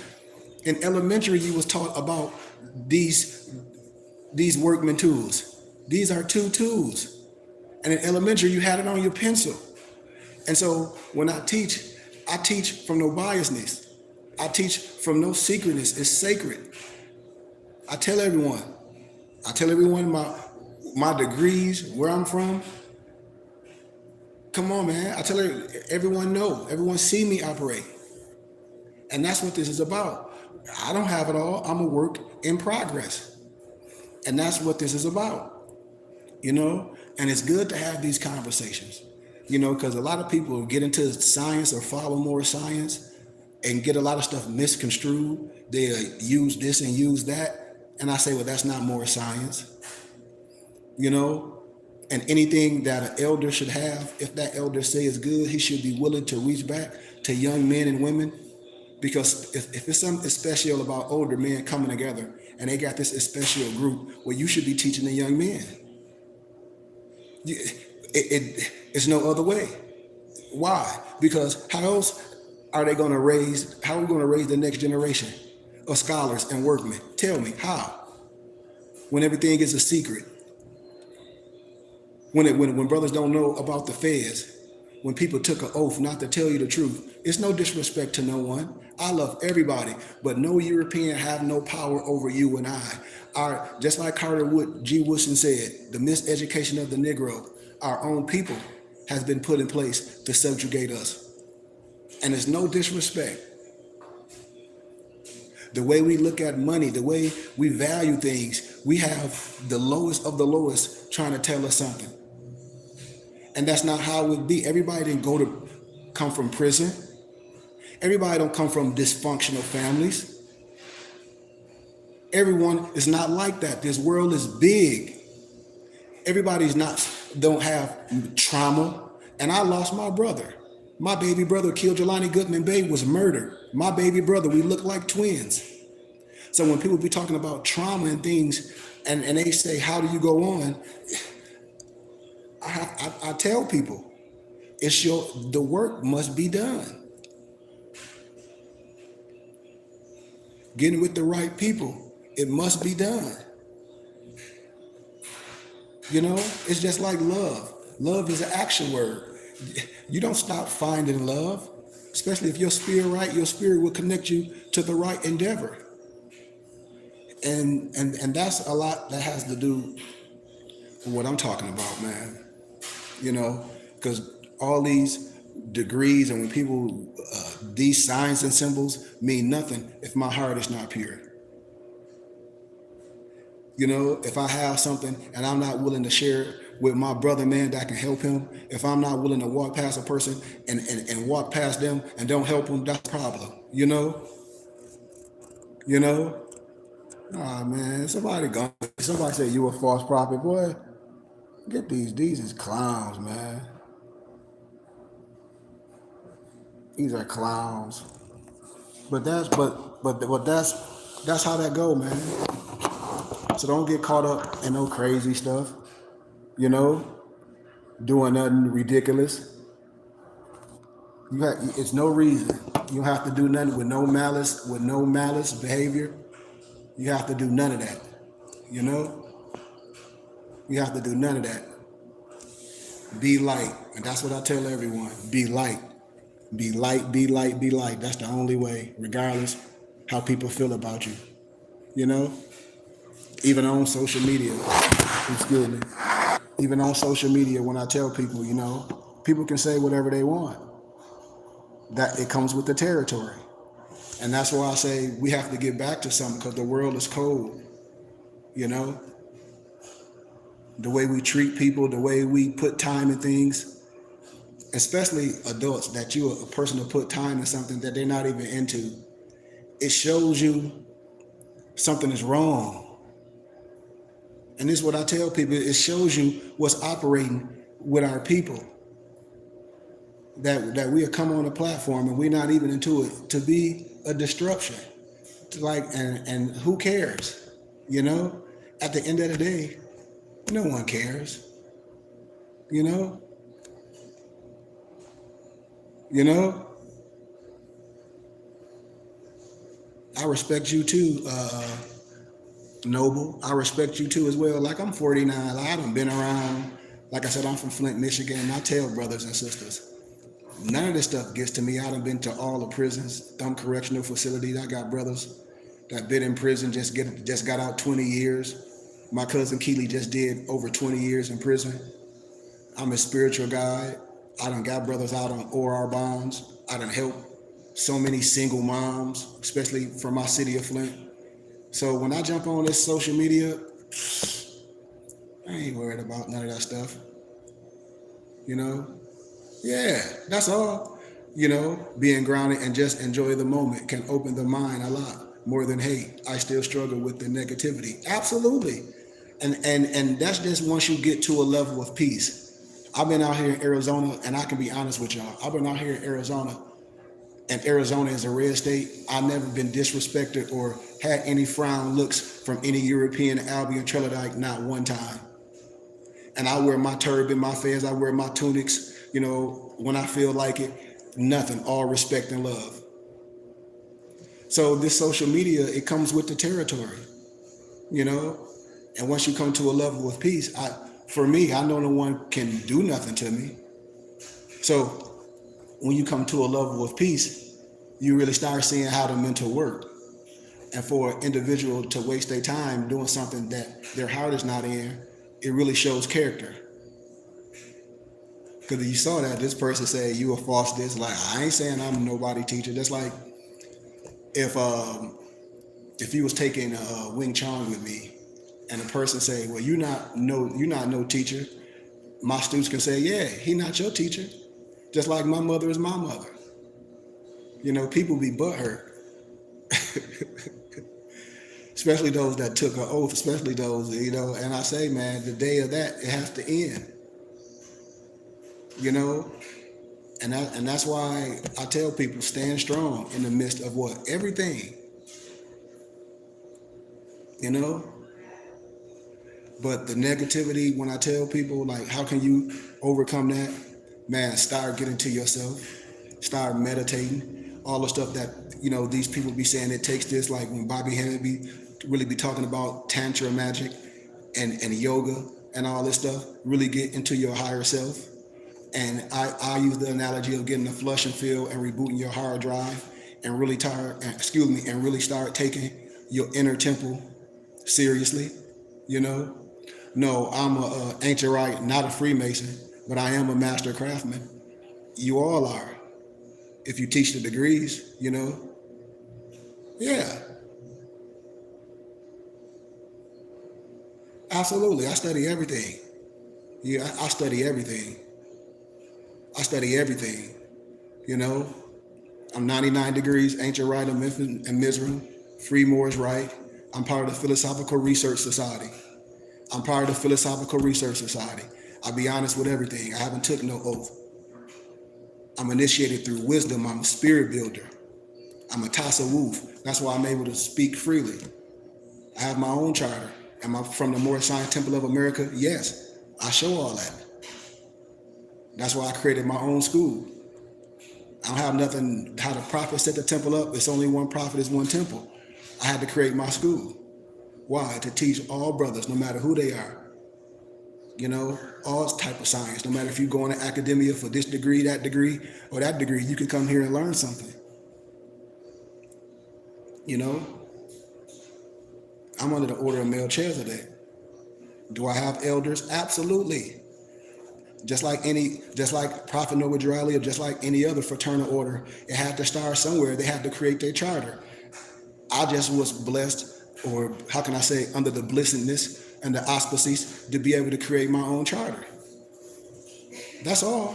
in elementary, you was taught about these workman tools. These are two tools. And in elementary, you had it on your pencil. And so when I teach from no biasness. I teach from no secretness. It's sacred. I tell everyone my degrees, where I'm from. Come on, man. I tell everyone see me operate. And that's what this is about. I don't have it all. I'm a work in progress. And that's what this is about. you know? And it's good to have these conversations, you know, because a lot of people get into science or follow more science and get a lot of stuff misconstrued. They use this and use that. And I say, well, that's not more science, you know? And anything that an elder should have, if that elder say is good, he should be willing to reach back to young men and women. Because if it's something special about older men coming together and they got this special group, well, you should be teaching the young men. It's no other way. Why? Because how else are they going to raise, how are we going to raise the next generation of scholars and workmen? Tell me, how? When everything is a secret. When brothers don't know about the feds, when people took an oath not to tell you the truth, it's no disrespect to no one. I love everybody, but no European have no power over you and I. Just like Carter G. Woodson said, the miseducation of the Negro, our own people, has been put in place to subjugate us. And it's no disrespect. The way we look at money, the way we value things, we have the lowest of the lowest trying to tell us something. And that's not how it would be. Everybody didn't come from prison. Everybody don't come from dysfunctional families. Everyone is not like that. This world is big. Don't have trauma. And I lost my brother. My baby brother killed Jelani Goodman Bay, was murdered. My baby brother, we look like twins. So when people be talking about trauma and things, and they say, how do you go on? I tell people, the work must be done. Getting with the right people, it must be done. You know, it's just like love. Love is an action word. You don't stop finding love, especially if your spirit right, your spirit will connect you to the right endeavor. And that's a lot that has to do with what I'm talking about, man. You know, because all these degrees and when people, these signs and symbols mean nothing if my heart is not pure. You know, if I have something and I'm not willing to share it with my brother, man, that can help him, if I'm not willing to walk past a person and walk past them and don't help them, that's a problem, you know? You know? Ah, man, somebody say you a false prophet, boy. Get these is clowns, man. These are clowns. But that's how that go, man. So don't get caught up in no crazy stuff, you know, doing nothing ridiculous. It's no reason. You don't have to do nothing with no malice behavior. You have to do none of that, you know? You have to do none of that. Be light, and that's what I tell everyone. Be light. Be light, be light, be light. That's the only way, regardless how people feel about you, you know? Even on social media, excuse me. Even on social media, when I tell people, you know, people can say whatever they want. That it comes with the territory. And that's why I say we have to get back to something because the world is cold, you know? The way we treat people, the way we put time in things, especially adults, that you're a person to put time in something that they're not even into. It shows you something is wrong. And this is what I tell people, it shows you what's operating with our people. That we come on a platform and we're not even into it to be a disruption. And who cares? You know? At the end of the day, no one cares. You know? You know? I respect you too, Noble. I respect you too as well. Like I'm 49, I done been around. Like I said, I'm from Flint, Michigan, and I tell brothers and sisters, none of this stuff gets to me. I done been to all the prisons, Thumb Correctional Facilities. I got brothers that been in prison, just got out 20 years. My cousin Keely just did over 20 years in prison. I'm a spiritual guide. I done got brothers out on OR bonds. I done helped so many single moms, especially from my city of Flint. So when I jump on this social media, I ain't worried about none of that stuff. You know? Yeah, that's all. Being grounded and just enjoy the moment can open the mind a lot more than hate. I still struggle with the negativity. Absolutely. And that's just once you get to a level of peace. I've been out here in Arizona, and I can be honest with y'all. I've been out here in Arizona, and Arizona is a red state. I've never been disrespected or had any frown looks from any European Albion Trelodite, not one time. And I wear my turban, my fez, I wear my tunics, when I feel like it. Nothing, all respect and love. So this social media, it comes with the territory, you know? And once you come to a level of peace, for me, I know no one can do nothing to me. So when you come to a level of peace, you really start seeing how the mental work. And for an individual to waste their time doing something that their heart is not in, it really shows character. Because you saw that this person said you a false this. Like, I ain't saying I'm a nobody teacher. That's like if he was taking Wing Chun with me, and a person say, "Well, you're not no teacher." My students can say, "Yeah, he not your teacher." Just like my mother is my mother. People be butthurt. Especially those that took an oath, especially those, and I say, man, the day of that, it has to end. And that's why I tell people, stand strong in the midst of what? Everything. But the negativity, when I tell people, like, how can you overcome that? Man, start getting to yourself. Start meditating. All the stuff that, these people be saying it takes this, like when Bobby Hemmett really be talking about Tantra magic and yoga and all this stuff. Really get into your higher self. And I use the analogy of getting a flush and fill and rebooting your hard drive and really start taking your inner temple seriously. No, I'm a ancient rite, not a Freemason, but I am a master craftsman. You all are. If you teach the degrees, Yeah, absolutely. I study everything. Yeah, I study everything. I study everything. You know, I'm 99 degrees, ancient rite of Memphis and Mizraim, Free Moors Rite. I'm part of the Philosophical Research Society. I'll be honest with everything. I haven't took no oath. I'm initiated through wisdom. I'm a spirit builder. I'm a tasawwuf. That's why I'm able to speak freely. I have my own charter. Am I from the Moorish Science Temple of America? Yes. I show all that. That's why I created my own school. I don't have nothing, how the prophet set the temple up. It's only one prophet, is one temple. I had to create my school. Why? To teach all brothers, no matter who they are. All type of science. No matter if you go into academia for this degree, that degree, or that degree, you can come here and learn something. I'm under the order of Melchizedek. Do I have elders? Absolutely. Just like Prophet Noah Drali, or just like any other fraternal order, it had to start somewhere. They had to create their charter. I just was blessed, or how can I say, under the blessedness and the auspices to be able to create my own charter. That's all.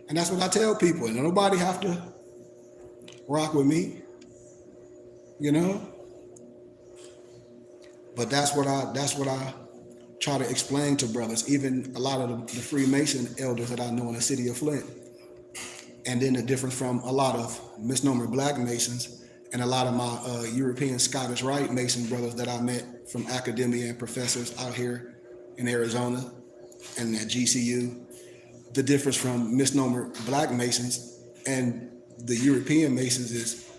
And that's what I tell people. And nobody have to rock with me, But that's what I try to explain to brothers, even a lot of the Freemason elders that I know in the city of Flint. And then the difference from a lot of misnomer Black Masons and a lot of my European Scottish Rite Mason brothers that I met from academia and professors out here in Arizona and at GCU. The difference from misnomer Black Masons and the European Masons is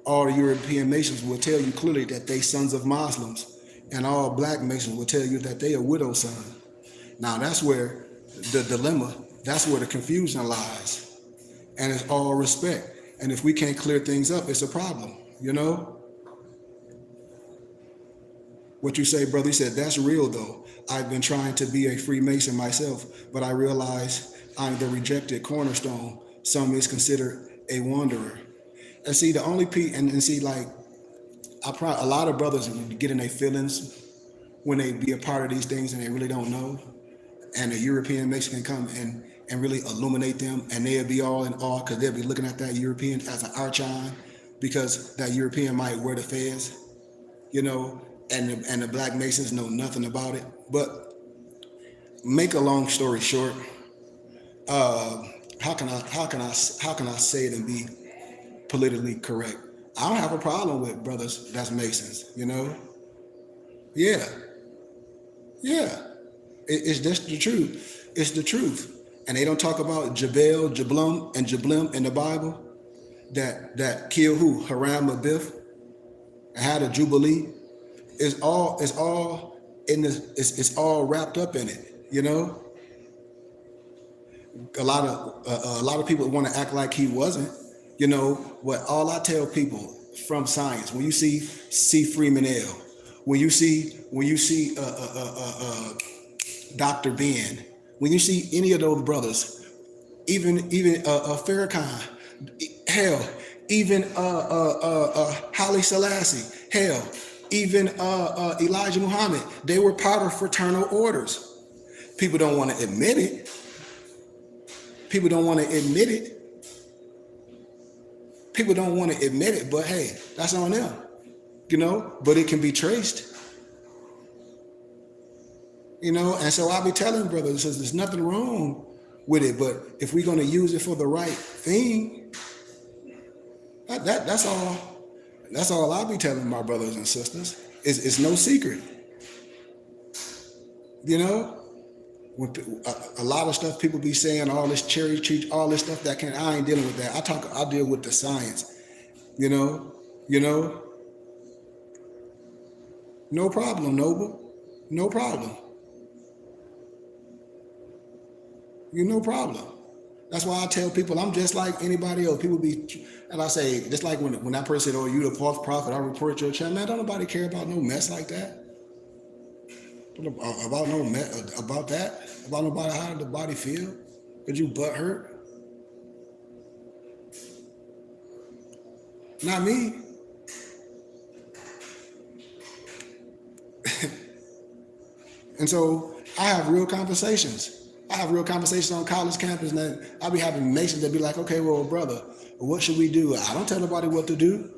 all the European Masons will tell you clearly that they sons of Muslims, and all Black Masons will tell you that they a widow son. Now that's where the dilemma, that's where the confusion lies. And it's all respect. And if we can't clear things up, it's a problem, What you say, brother, he said, that's real though. I've been trying to be a Freemason myself, but I realize I'm the rejected cornerstone. Some is considered a wanderer. And see, the only a lot of brothers get in their feelings when they be a part of these things and they really don't know, and the European Mexican come and really illuminate them, and they'll be all in awe because they'll be looking at that European as an archon, because that European might wear the fez, you know, and the Black Masons know nothing about it. But make a long story short, how can I say it and be politically correct? I don't have a problem with brothers that's Masons, you know. Yeah, yeah. It's just the truth. It's the truth. And they don't talk about Jabal, Jablum, and Jablim in the Bible that killed who? Haram Abith, had a jubilee. It's all in this. It's all wrapped up in it. You know. A lot of people want to act like he wasn't. You know what? All I tell people from science, when you see C. Freeman L, when you see Dr. Ben, when you see any of those brothers, even Farrakhan, hell, even Haile Selassie, hell, even Elijah Muhammad, they were part of fraternal orders. People don't want to admit it. People don't want to admit it. People don't want to admit it, but hey, that's on them, you know, but it can be traced. You know, and so I'll be telling brothers, there's nothing wrong with it, but if we're going to use it for the right thing, that's all I'll be telling my brothers and sisters. It's no secret. You know, when a lot of stuff people be saying, all this cherry treat, all this stuff I ain't dealing with that. I deal with the science. You know, no problem, Noble, no problem. You no problem. That's why I tell people I'm just like anybody else. People be, and I say, just like when that person said, "Oh, you the false prophet," I report your channel. Man, don't nobody care about no mess like that. About no mess about that. About nobody how the body feel. Could you butt hurt? Not me. And so I have real conversations. I have real conversations on college campus, and I'll be having Masons that be like, okay, well, brother, what should we do? I don't tell nobody what to do.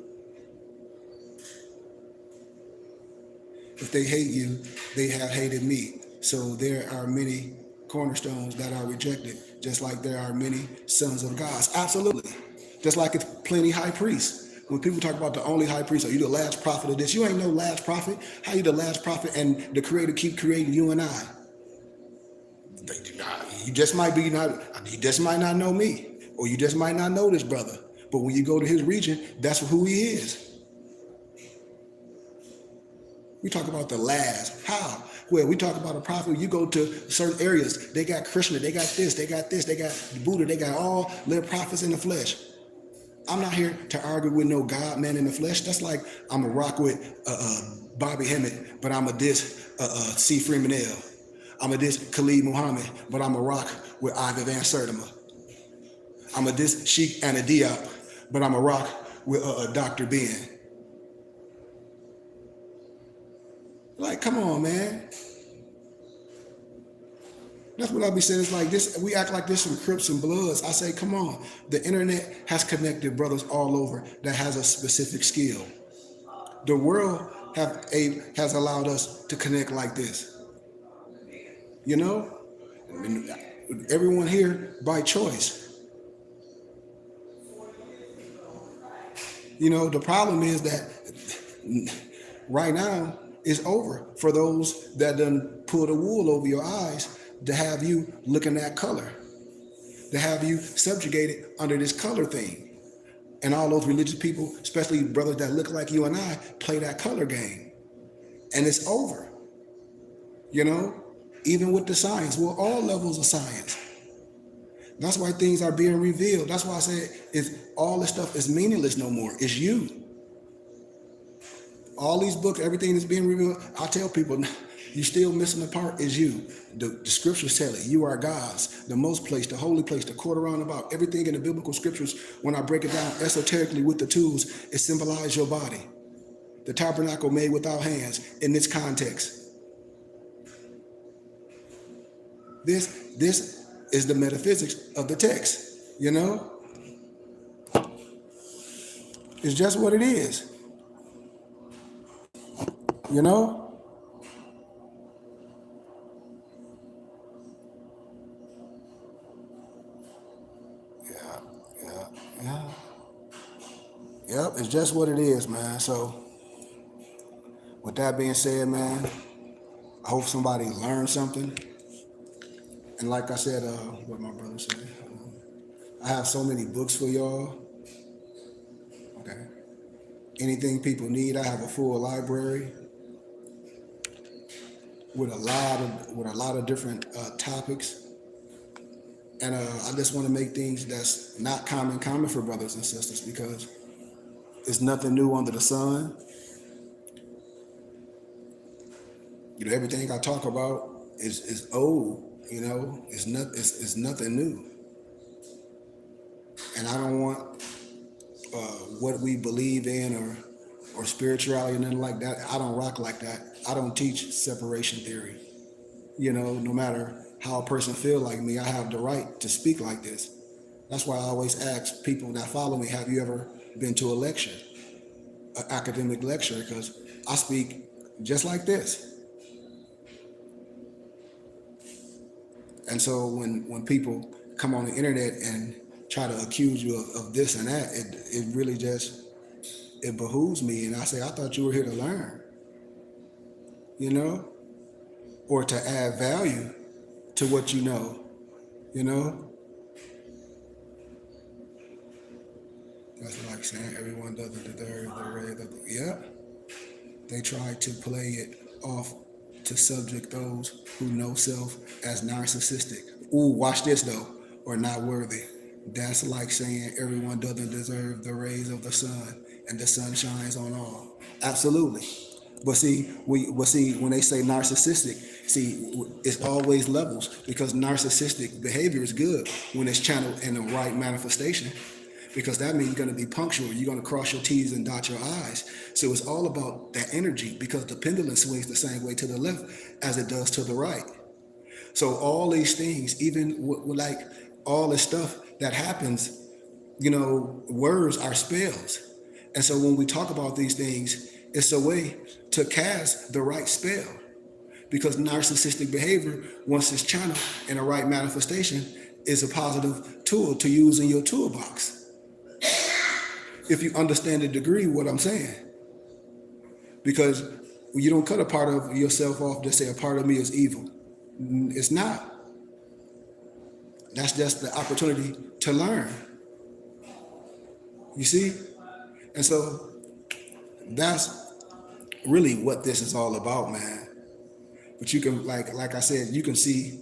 If they hate you, they have hated me. So there are many cornerstones that are rejected, just like there are many sons of God. Absolutely. Just like it's plenty high priests. When people talk about the only high priest, are you the last prophet of this? You ain't no last prophet. How you the last prophet and the creator keep creating you and I? You just might not know me, or you just might not know this brother. But when you go to his region, that's who he is. We talk about the last. How? Well, we talk about a prophet. You go to certain areas, they got Krishna, they got this, they got Buddha, they got all their prophets in the flesh. I'm not here to argue with no God man in the flesh. That's like I'm a rock with Bobby Hemmett, but I'm a diss C. Freeman L. I'm a diss Khalid Muhammad, but I'm a rock with Ivy Van Sertima. I'm a diss Sheikh Anna Diop, but I'm a rock with Dr. Ben. Like, come on, man. That's what I be saying. It's like this. We act like this from Crips and Bloods. I say, come on. The internet has connected brothers all over that has a specific skill. The world has allowed us to connect like this. You know, everyone here by choice. You know, the problem is that right now it's over for those that done pull the wool over your eyes to have you looking at color, to have you subjugated under this color thing. And all those religious people, especially brothers that look like you and I, play that color game. And it's over. You know? Even with the science, well, all levels of science. That's why things are being revealed. That's why I said all this stuff is meaningless no more. It's you. All these books, everything that's being revealed, I tell people, you still missing the part is you. The scriptures tell it. You are God's, the most place, the holy place, the quarter roundabout. Everything in the biblical scriptures, when I break it down esoterically with the tools, it symbolizes your body. The tabernacle made without hands in this context. This is the metaphysics of the text. You know, it's just what it is. You know, yeah, yeah, yep. It's just what it is, man. So, with that being said, man, I hope somebody learned something. And like I said, what my brother said, I have so many books for y'all. Okay. Anything people need, I have a full library with a lot of different topics. And I just want to make things that's not common for brothers and sisters because it's nothing new under the sun. You know, everything I talk about is old. You know, it's nothing new. And I don't want what we believe in or spirituality and nothing like that. I don't rock like that. I don't teach separation theory. You know, no matter how a person feel like me, I have the right to speak like this. That's why I always ask people that follow me, have you ever been to a lecture, an academic lecture? Because I speak just like this. And so when people come on the internet and try to accuse you of this and that, it really just, it behooves me. And I say, I thought you were here to learn, you know, or to add value to what you know, you know. That's like saying everyone doesn't deserve the red of the, yeah. They try to play it off to subject those who know self as narcissistic. Ooh, watch this though, or not worthy. That's like saying everyone doesn't deserve the rays of the sun and the sun shines on all. Absolutely. But see, when they say narcissistic, see, it's always levels because narcissistic behavior is good when it's channeled in the right manifestation because that means you're going to be punctual. You're going to cross your T's and dot your I's. So it's all about that energy because the pendulum swings the same way to the left as it does to the right. So all these things, even like all this stuff that happens, you know, words are spells. And so when we talk about these things, it's a way to cast the right spell because narcissistic behavior, once it's channeled in a right manifestation, is a positive tool to use in your toolbox. If you understand the degree what I'm saying. Because you don't cut a part of yourself off to say a part of me is evil. It's not. That's just the opportunity to learn. You see? And so that's really what this is all about, man. But you can, like I said, you can see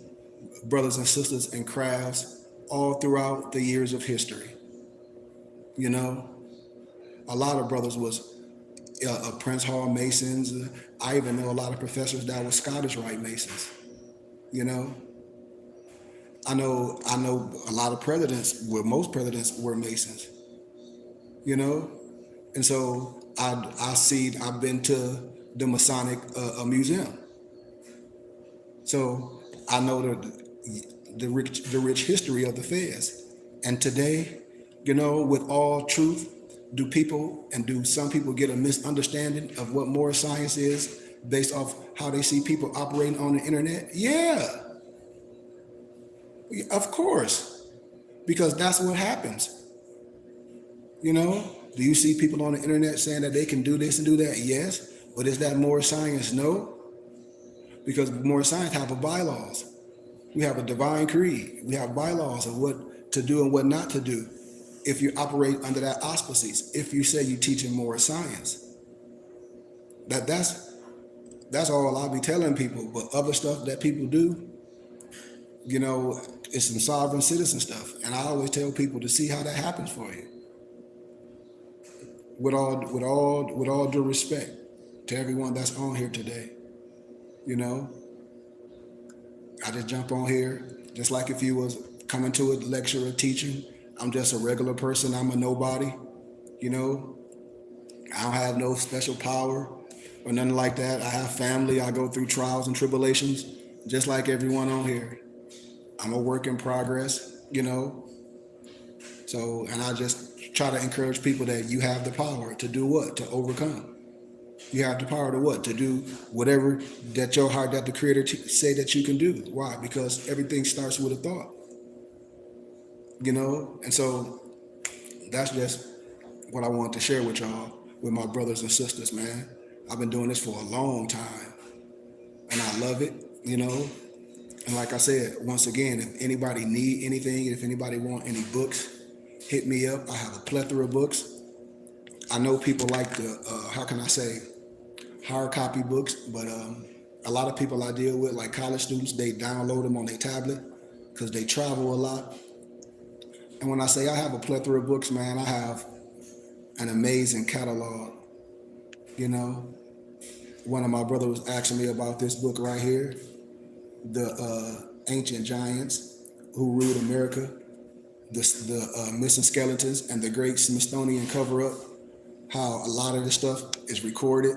brothers and sisters in crafts all throughout the years of history. You know, a lot of brothers was Prince Hall Masons. I even know a lot of professors that were Scottish Rite Masons. You know, I know a lot of presidents. Well, most presidents were Masons. You know, and so I've been to the Masonic museum. So I know the rich history of the feds. And today, you know, with all truth, do some people get a misunderstanding of what moral science is based off how they see people operating on the internet? Yeah, of course, because that's what happens. You know, do you see people on the internet saying that they can do this and do that? Yes, but is that moral science? No, because moral science have a bylaws. We have a divine creed. We have bylaws of what to do and what not to do. If you operate under that auspices, if you say you teach in moral science, that's all I'll be telling people. But other stuff that people do, you know, it's some sovereign citizen stuff. And I always tell people to see how that happens for you. With all due respect to everyone that's on here today, you know, I just jump on here just like if you was coming to a lecture or teaching. I'm just a regular person. I'm a nobody. You know, I don't have no special power or nothing like that. I have family. I go through trials and tribulations just like everyone on here. I'm a work in progress, you know. So, and I just try to encourage people that you have the power to do what? To overcome. You have the power to what? To do whatever that your heart, that the Creator say that you can do. Why? Because everything starts with a thought, you know. And so that's just what I want to share with y'all, with my brothers and sisters, man. I've been doing this for a long time, and I love it, you know. And like I said, once again, if anybody need anything, if anybody want any books, hit me up. I have a plethora of books. I know people like the, how can I say, hard copy books, but a lot of people I deal with, like college students, they download them on their tablet because they travel a lot. And when I say I have a plethora of books, man, I have an amazing catalog. You know, one of my brothers was asking me about this book right here, the Ancient Giants Who Ruled America, the Missing Skeletons, and the Great Smithsonian Cover-Up. How a lot of this stuff is recorded.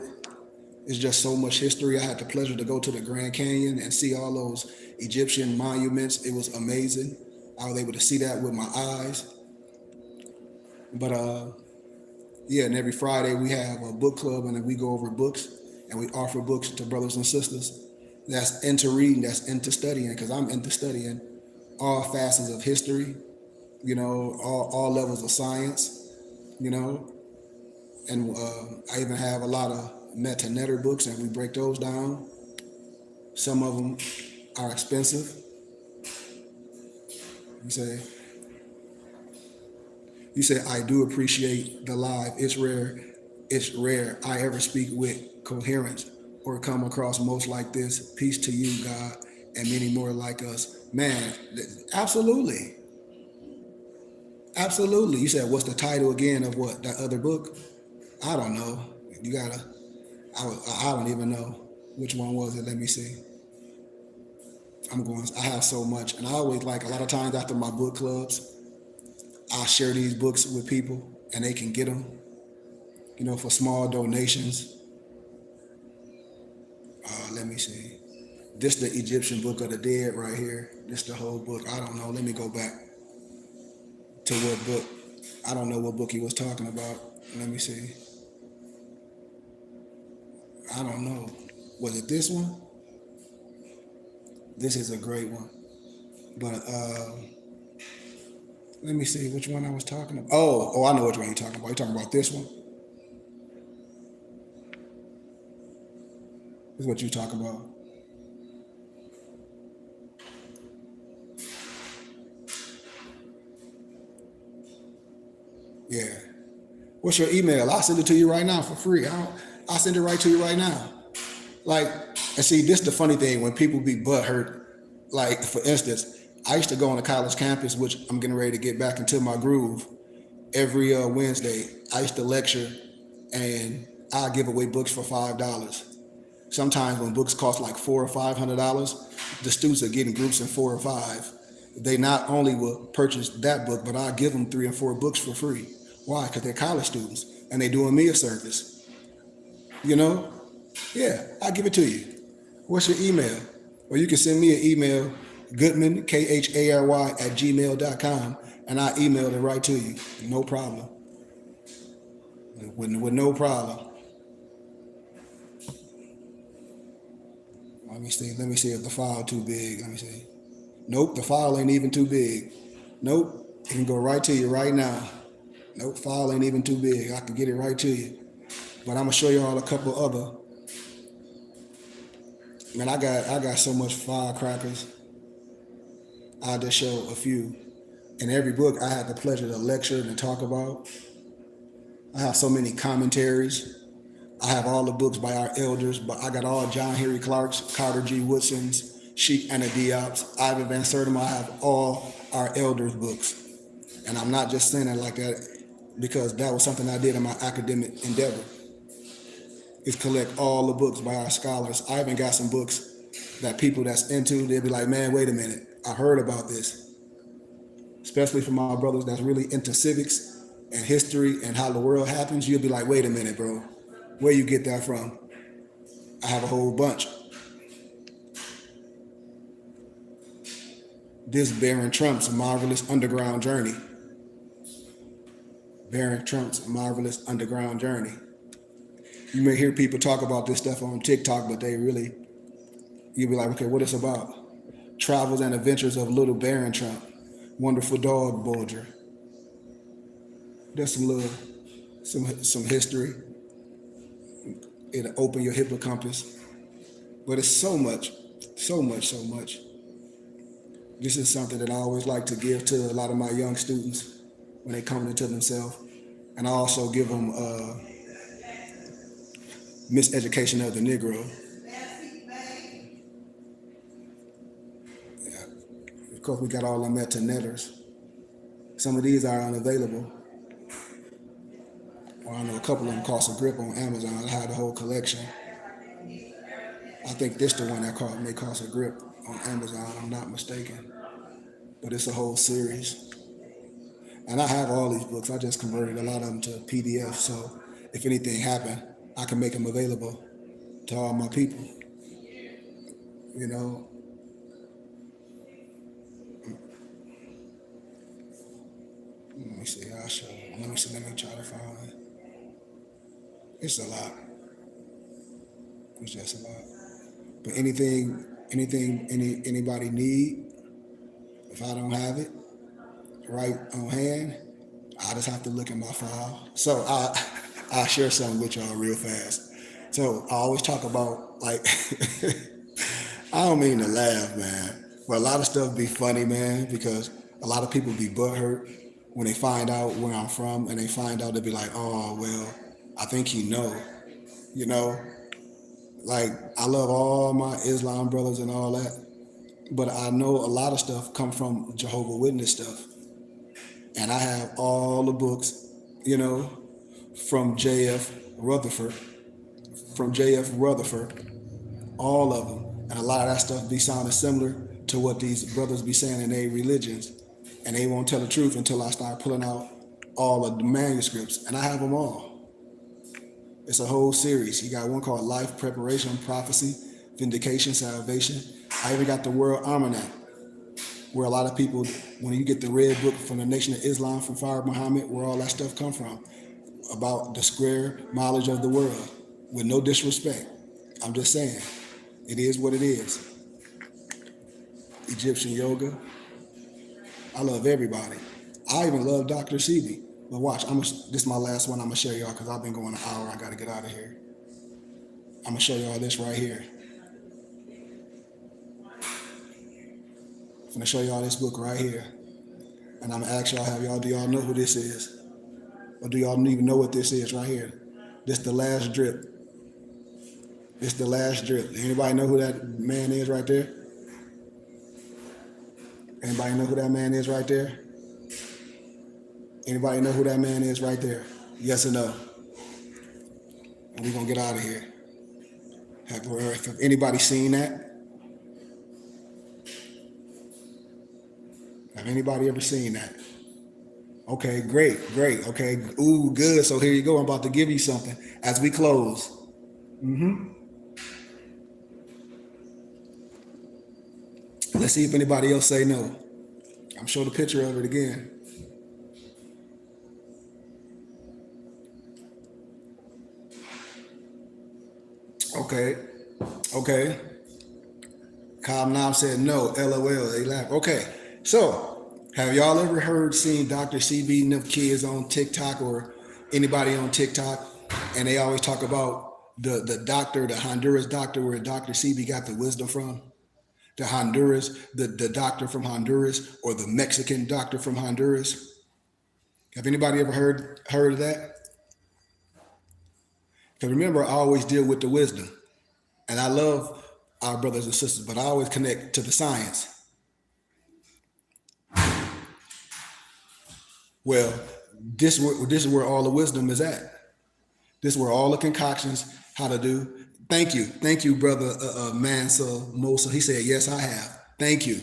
It's just so much history. I had the pleasure to go to the Grand Canyon and see all those Egyptian monuments. It was amazing. I was able to see that with my eyes. But yeah, and every Friday we have a book club, and then we go over books and we offer books to brothers and sisters that's into reading, that's into studying, because I'm into studying all facets of history, you know, all levels of science, you know. And I even have a lot of Meta Netter books, and we break those down. Some of them are expensive. You say, I do appreciate the live. It's rare I ever speak with coherence or come across most like this. Peace to you, God, and many more like us. Man, absolutely. Absolutely. You said, what's the title again of what? That other book? I don't know. You gotta, I don't even know. Which one was it? Let me see. I have so much. And I always like, a lot of times after my book clubs, I share these books with people and they can get them, you know, for small donations. Let me see. This the Egyptian Book of the Dead right here. This the whole book. I don't know. Let me go back to what book. I don't know what book he was talking about. Let me see. I don't know. Was it this one? This is a great one. But let me see which one I was talking about. Oh, I know which one you're talking about. You're talking about this one? This is what you talk about. Yeah. What's your email? I'll send it to you right now for free. I'll send it right to you right now. Like, and see, this is the funny thing when people be butthurt. Like, for instance, I used to go on a college campus, which I'm getting ready to get back into my groove. Every Wednesday, I used to lecture, and I give away books for $5. Sometimes when books cost like $400 or $500, the students are getting groups in 4 or 5. They not only will purchase that book, but I give them 3 or 4 books for free. Why? Because they're college students and they're doing me a service. You know? Yeah, I'll give it to you. What's your email? Or you can send me an email, Goodman, KHARY @gmail.com, and I email it right to you. No problem. With no problem. Let me see if the file too big. Let me see. Nope, the file ain't even too big. Nope, it can go right to you right now. Nope, file ain't even too big. I can get it right to you. But I'm gonna show you all a couple other. Man, I got so much firecrackers. I'll just show a few. In every book I had the pleasure to lecture and talk about. I have so many commentaries. I have all the books by our elders, but I got all John Henry Clark's, Carter G. Woodson's, Sheikh Anna Diop's, Ivan Van Sertima. I have all our elders' books. And I'm not just saying it like that because that was something I did in my academic endeavor, is collect all the books by our scholars. I even got some books that people that's into, they'll be like, man, wait a minute, I heard about this. Especially for my brothers that's really into civics and history and how the world happens, you'll be like, wait a minute, bro, where you get that from? I have a whole bunch. this Barron Trump's marvelous underground journey. Barron Trump's marvelous underground journey. You may hear people talk about this stuff on TikTok, but you'll be like, okay, what it's about? Travels and adventures of little Barron Trump, wonderful dog Bulger. There's some history. It'll open your hippocampus. But it's so much. This is something that I always like to give to a lot of my young students when they come into themselves. And I also give them Miseducation of the Negro. Yeah. Of course, we got all them meta-netters. Some of these are unavailable. Well, I know a couple of them cost a grip on Amazon. I had the whole collection. I think this the one that may cost a grip on Amazon, I'm not mistaken. But it's a whole series. And I have all these books. I just converted a lot of them to PDF. So if anything happened, I can make them available to all my people. You know. Let me see. I'll show you. Let me try to find it. It's a lot. It's just a lot. But anything anybody need, if I don't have it right on hand, I just have to look at my file. So I'll share something with y'all real fast. So I always talk about, like, I don't mean to laugh, man, but a lot of stuff be funny, man, because a lot of people be butthurt when they find out where I'm from, and they find out, they be like, oh, well, I think he know, you know? Like, I love all my Islam brothers and all that, but I know a lot of stuff come from Jehovah's Witness stuff. And I have all the books, you know, from J.F. Rutherford, all of them. And a lot of that stuff be sounding similar to what these brothers be saying in their religions. And they won't tell the truth until I start pulling out all of the manuscripts. And I have them all. It's a whole series. You got one called Life, Preparation, Prophecy, Vindication, Salvation. I even got the World Almanac, where a lot of people, when you get the red book from the Nation of Islam from Farad Muhammad, where all that stuff come from, about the square mileage of the world, with no disrespect. I'm just saying, it is what it is. Egyptian yoga. I love everybody. I even love Dr. Sebi. But watch, this is my last one I'm gonna show y'all, because I've been going an hour. I gotta get out of here. I'm gonna show y'all this right here. I'm gonna show y'all this book right here. And I'm gonna ask y'all, do y'all know who this is? Or do y'all even know what this is right here? This the last drip. This the last drip. Anybody know who that man is right there? Anybody know who that man is right there? Anybody know who that man is right there? Yes or no? And we're gonna get out of here. Have anybody seen that? Have anybody ever seen that? Okay, great. Okay, ooh, good. So here you go. I'm about to give you something as we close. Let's see if anybody else say no. I'm showing the picture of it again. Okay. Cobb Nam said no. LOL. They laugh. Okay. So, have y'all ever seen Dr. CB and them kids on TikTok, or anybody on TikTok, and they always talk about the doctor, the Honduras doctor, where Dr. CB got the wisdom from? The Honduras, the doctor from Honduras, or the Mexican doctor from Honduras? Have anybody ever heard of that? Because remember, I always deal with the wisdom. And I love our brothers and sisters, but I always connect to the science. Well, this is where all the wisdom is at. This is where all the concoctions, how to do. Thank you, brother Mansa Mosa. He said, yes, I have. Thank you.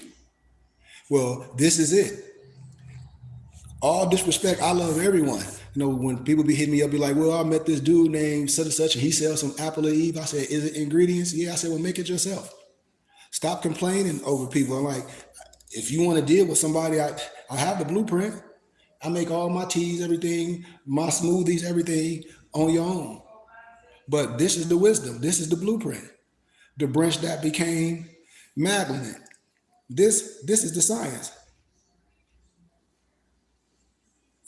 Well, this is it. All disrespect, I love everyone. You know, when people be hitting me up, be like, well, I met this dude named such and such, and he sells some apple of Eve. I said, is it ingredients? Yeah. I said, well, make it yourself. Stop complaining over people. I'm like, If you want to deal with somebody, I have the blueprint. I make all my teas, everything, my smoothies, everything on your own. But this is the wisdom. This is the blueprint. The branch that became Magnet. This is the science.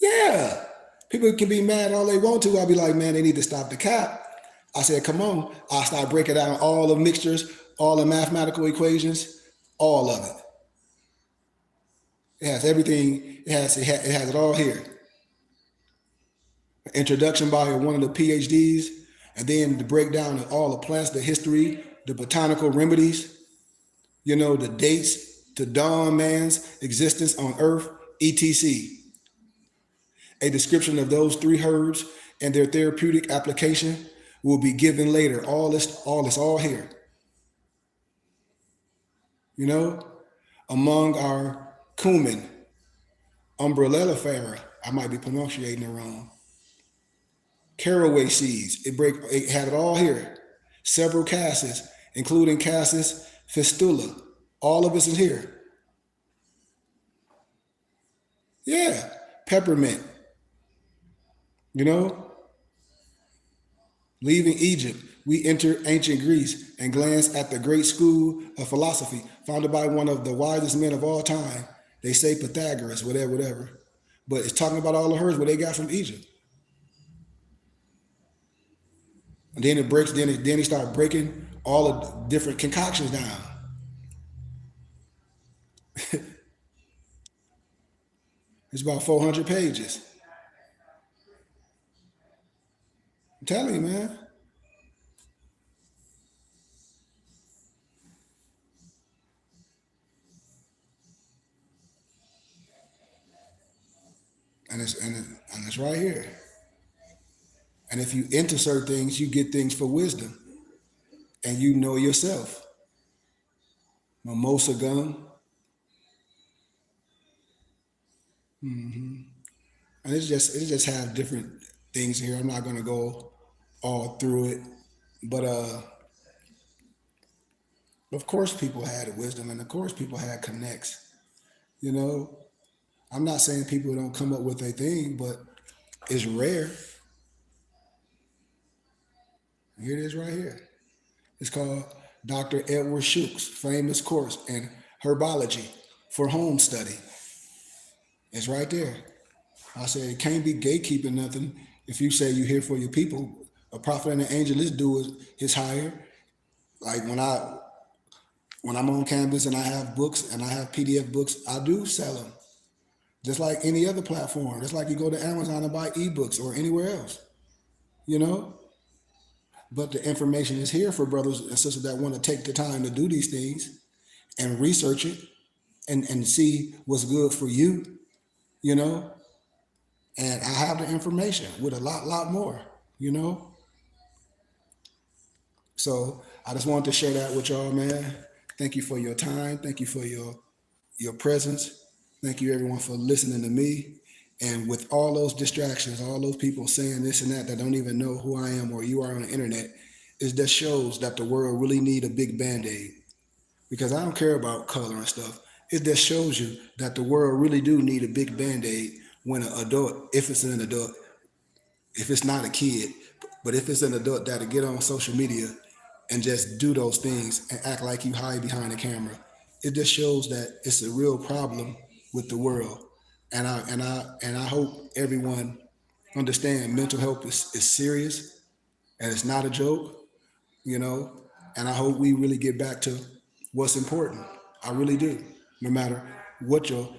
Yeah. People can be mad all they want to. I'll be like, man, they need to stop the cap. I said, come on. I start breaking down all the mixtures, all the mathematical equations, all of it. It has everything. It has it all here. Introduction by one of the PhDs, and then the breakdown of all the plants, the history, the botanical remedies, the dates to dawn man's existence on Earth, etc. A description of those three herbs and their therapeutic application will be given later. All here. Among our cumin, umbrellifera, I might be pronunciating it wrong. Caraway seeds, it had it all here. Several cassis, including cassis fistula. All of us is here. Yeah, peppermint. Leaving Egypt, we enter ancient Greece and glance at the great school of philosophy founded by one of the wisest men of all time. They say Pythagoras, whatever. But it's talking about all the herbs what they got from Egypt. And then it breaks, then he start breaking all the different concoctions down. It's about 400 pages. I'm telling you, man. And it's right here. And if you insert things, you get things for wisdom. And you know yourself. Mimosa gum. And it just have different things here. I'm not gonna go all through it. But of course people had wisdom and of course people had connects. I'm not saying people don't come up with a thing, but it's rare. Here it is right here. It's called Dr. Edward Shook's famous course in herbology for home study. It's right there. I said it can't be gatekeeping nothing if you say you're here for your people. A prophet and an angel is due his hire. Like when I'm on campus and I have books and I have PDF books, I do sell them. Just like any other platform. Just like you go to Amazon and buy ebooks or anywhere else. But the information is here for brothers and sisters that want to take the time to do these things and research it and see what's good for you, And I have the information with a lot more, So I just wanted to share that with y'all, man. Thank you for your time. Thank you for your presence. Thank you everyone for listening to me. And with all those distractions, all those people saying this and that don't even know who I am or you are on the internet, it just shows that the world really need a big Band-Aid. Because I don't care about color and stuff. It just shows you that the world really do need a big Band-Aid when an adult, if it's an adult, if it's not a kid, but if it's an adult that'll get on social media and just do those things and act like you hide behind the camera, it just shows that it's a real problem with the world. And I hope everyone understand mental health is serious and it's not a joke, and I hope we really get back to what's important. I really do, no matter what your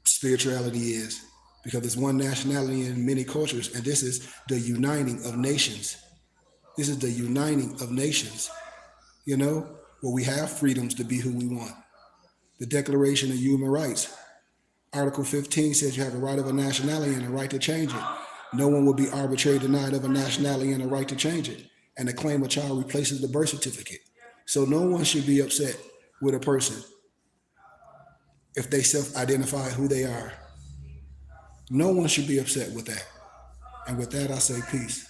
spirituality is, because it's one nationality in many cultures, and this is the uniting of nations. This is the uniting of nations, where we have freedoms to be who we want. The Declaration of Human Rights, Article 15 says you have a right of a nationality and a right to change it. No one will be arbitrarily denied of a nationality and a right to change it. And the claim a child replaces the birth certificate. So no one should be upset with a person if they self-identify who they are. No one should be upset with that. And with that, I say peace.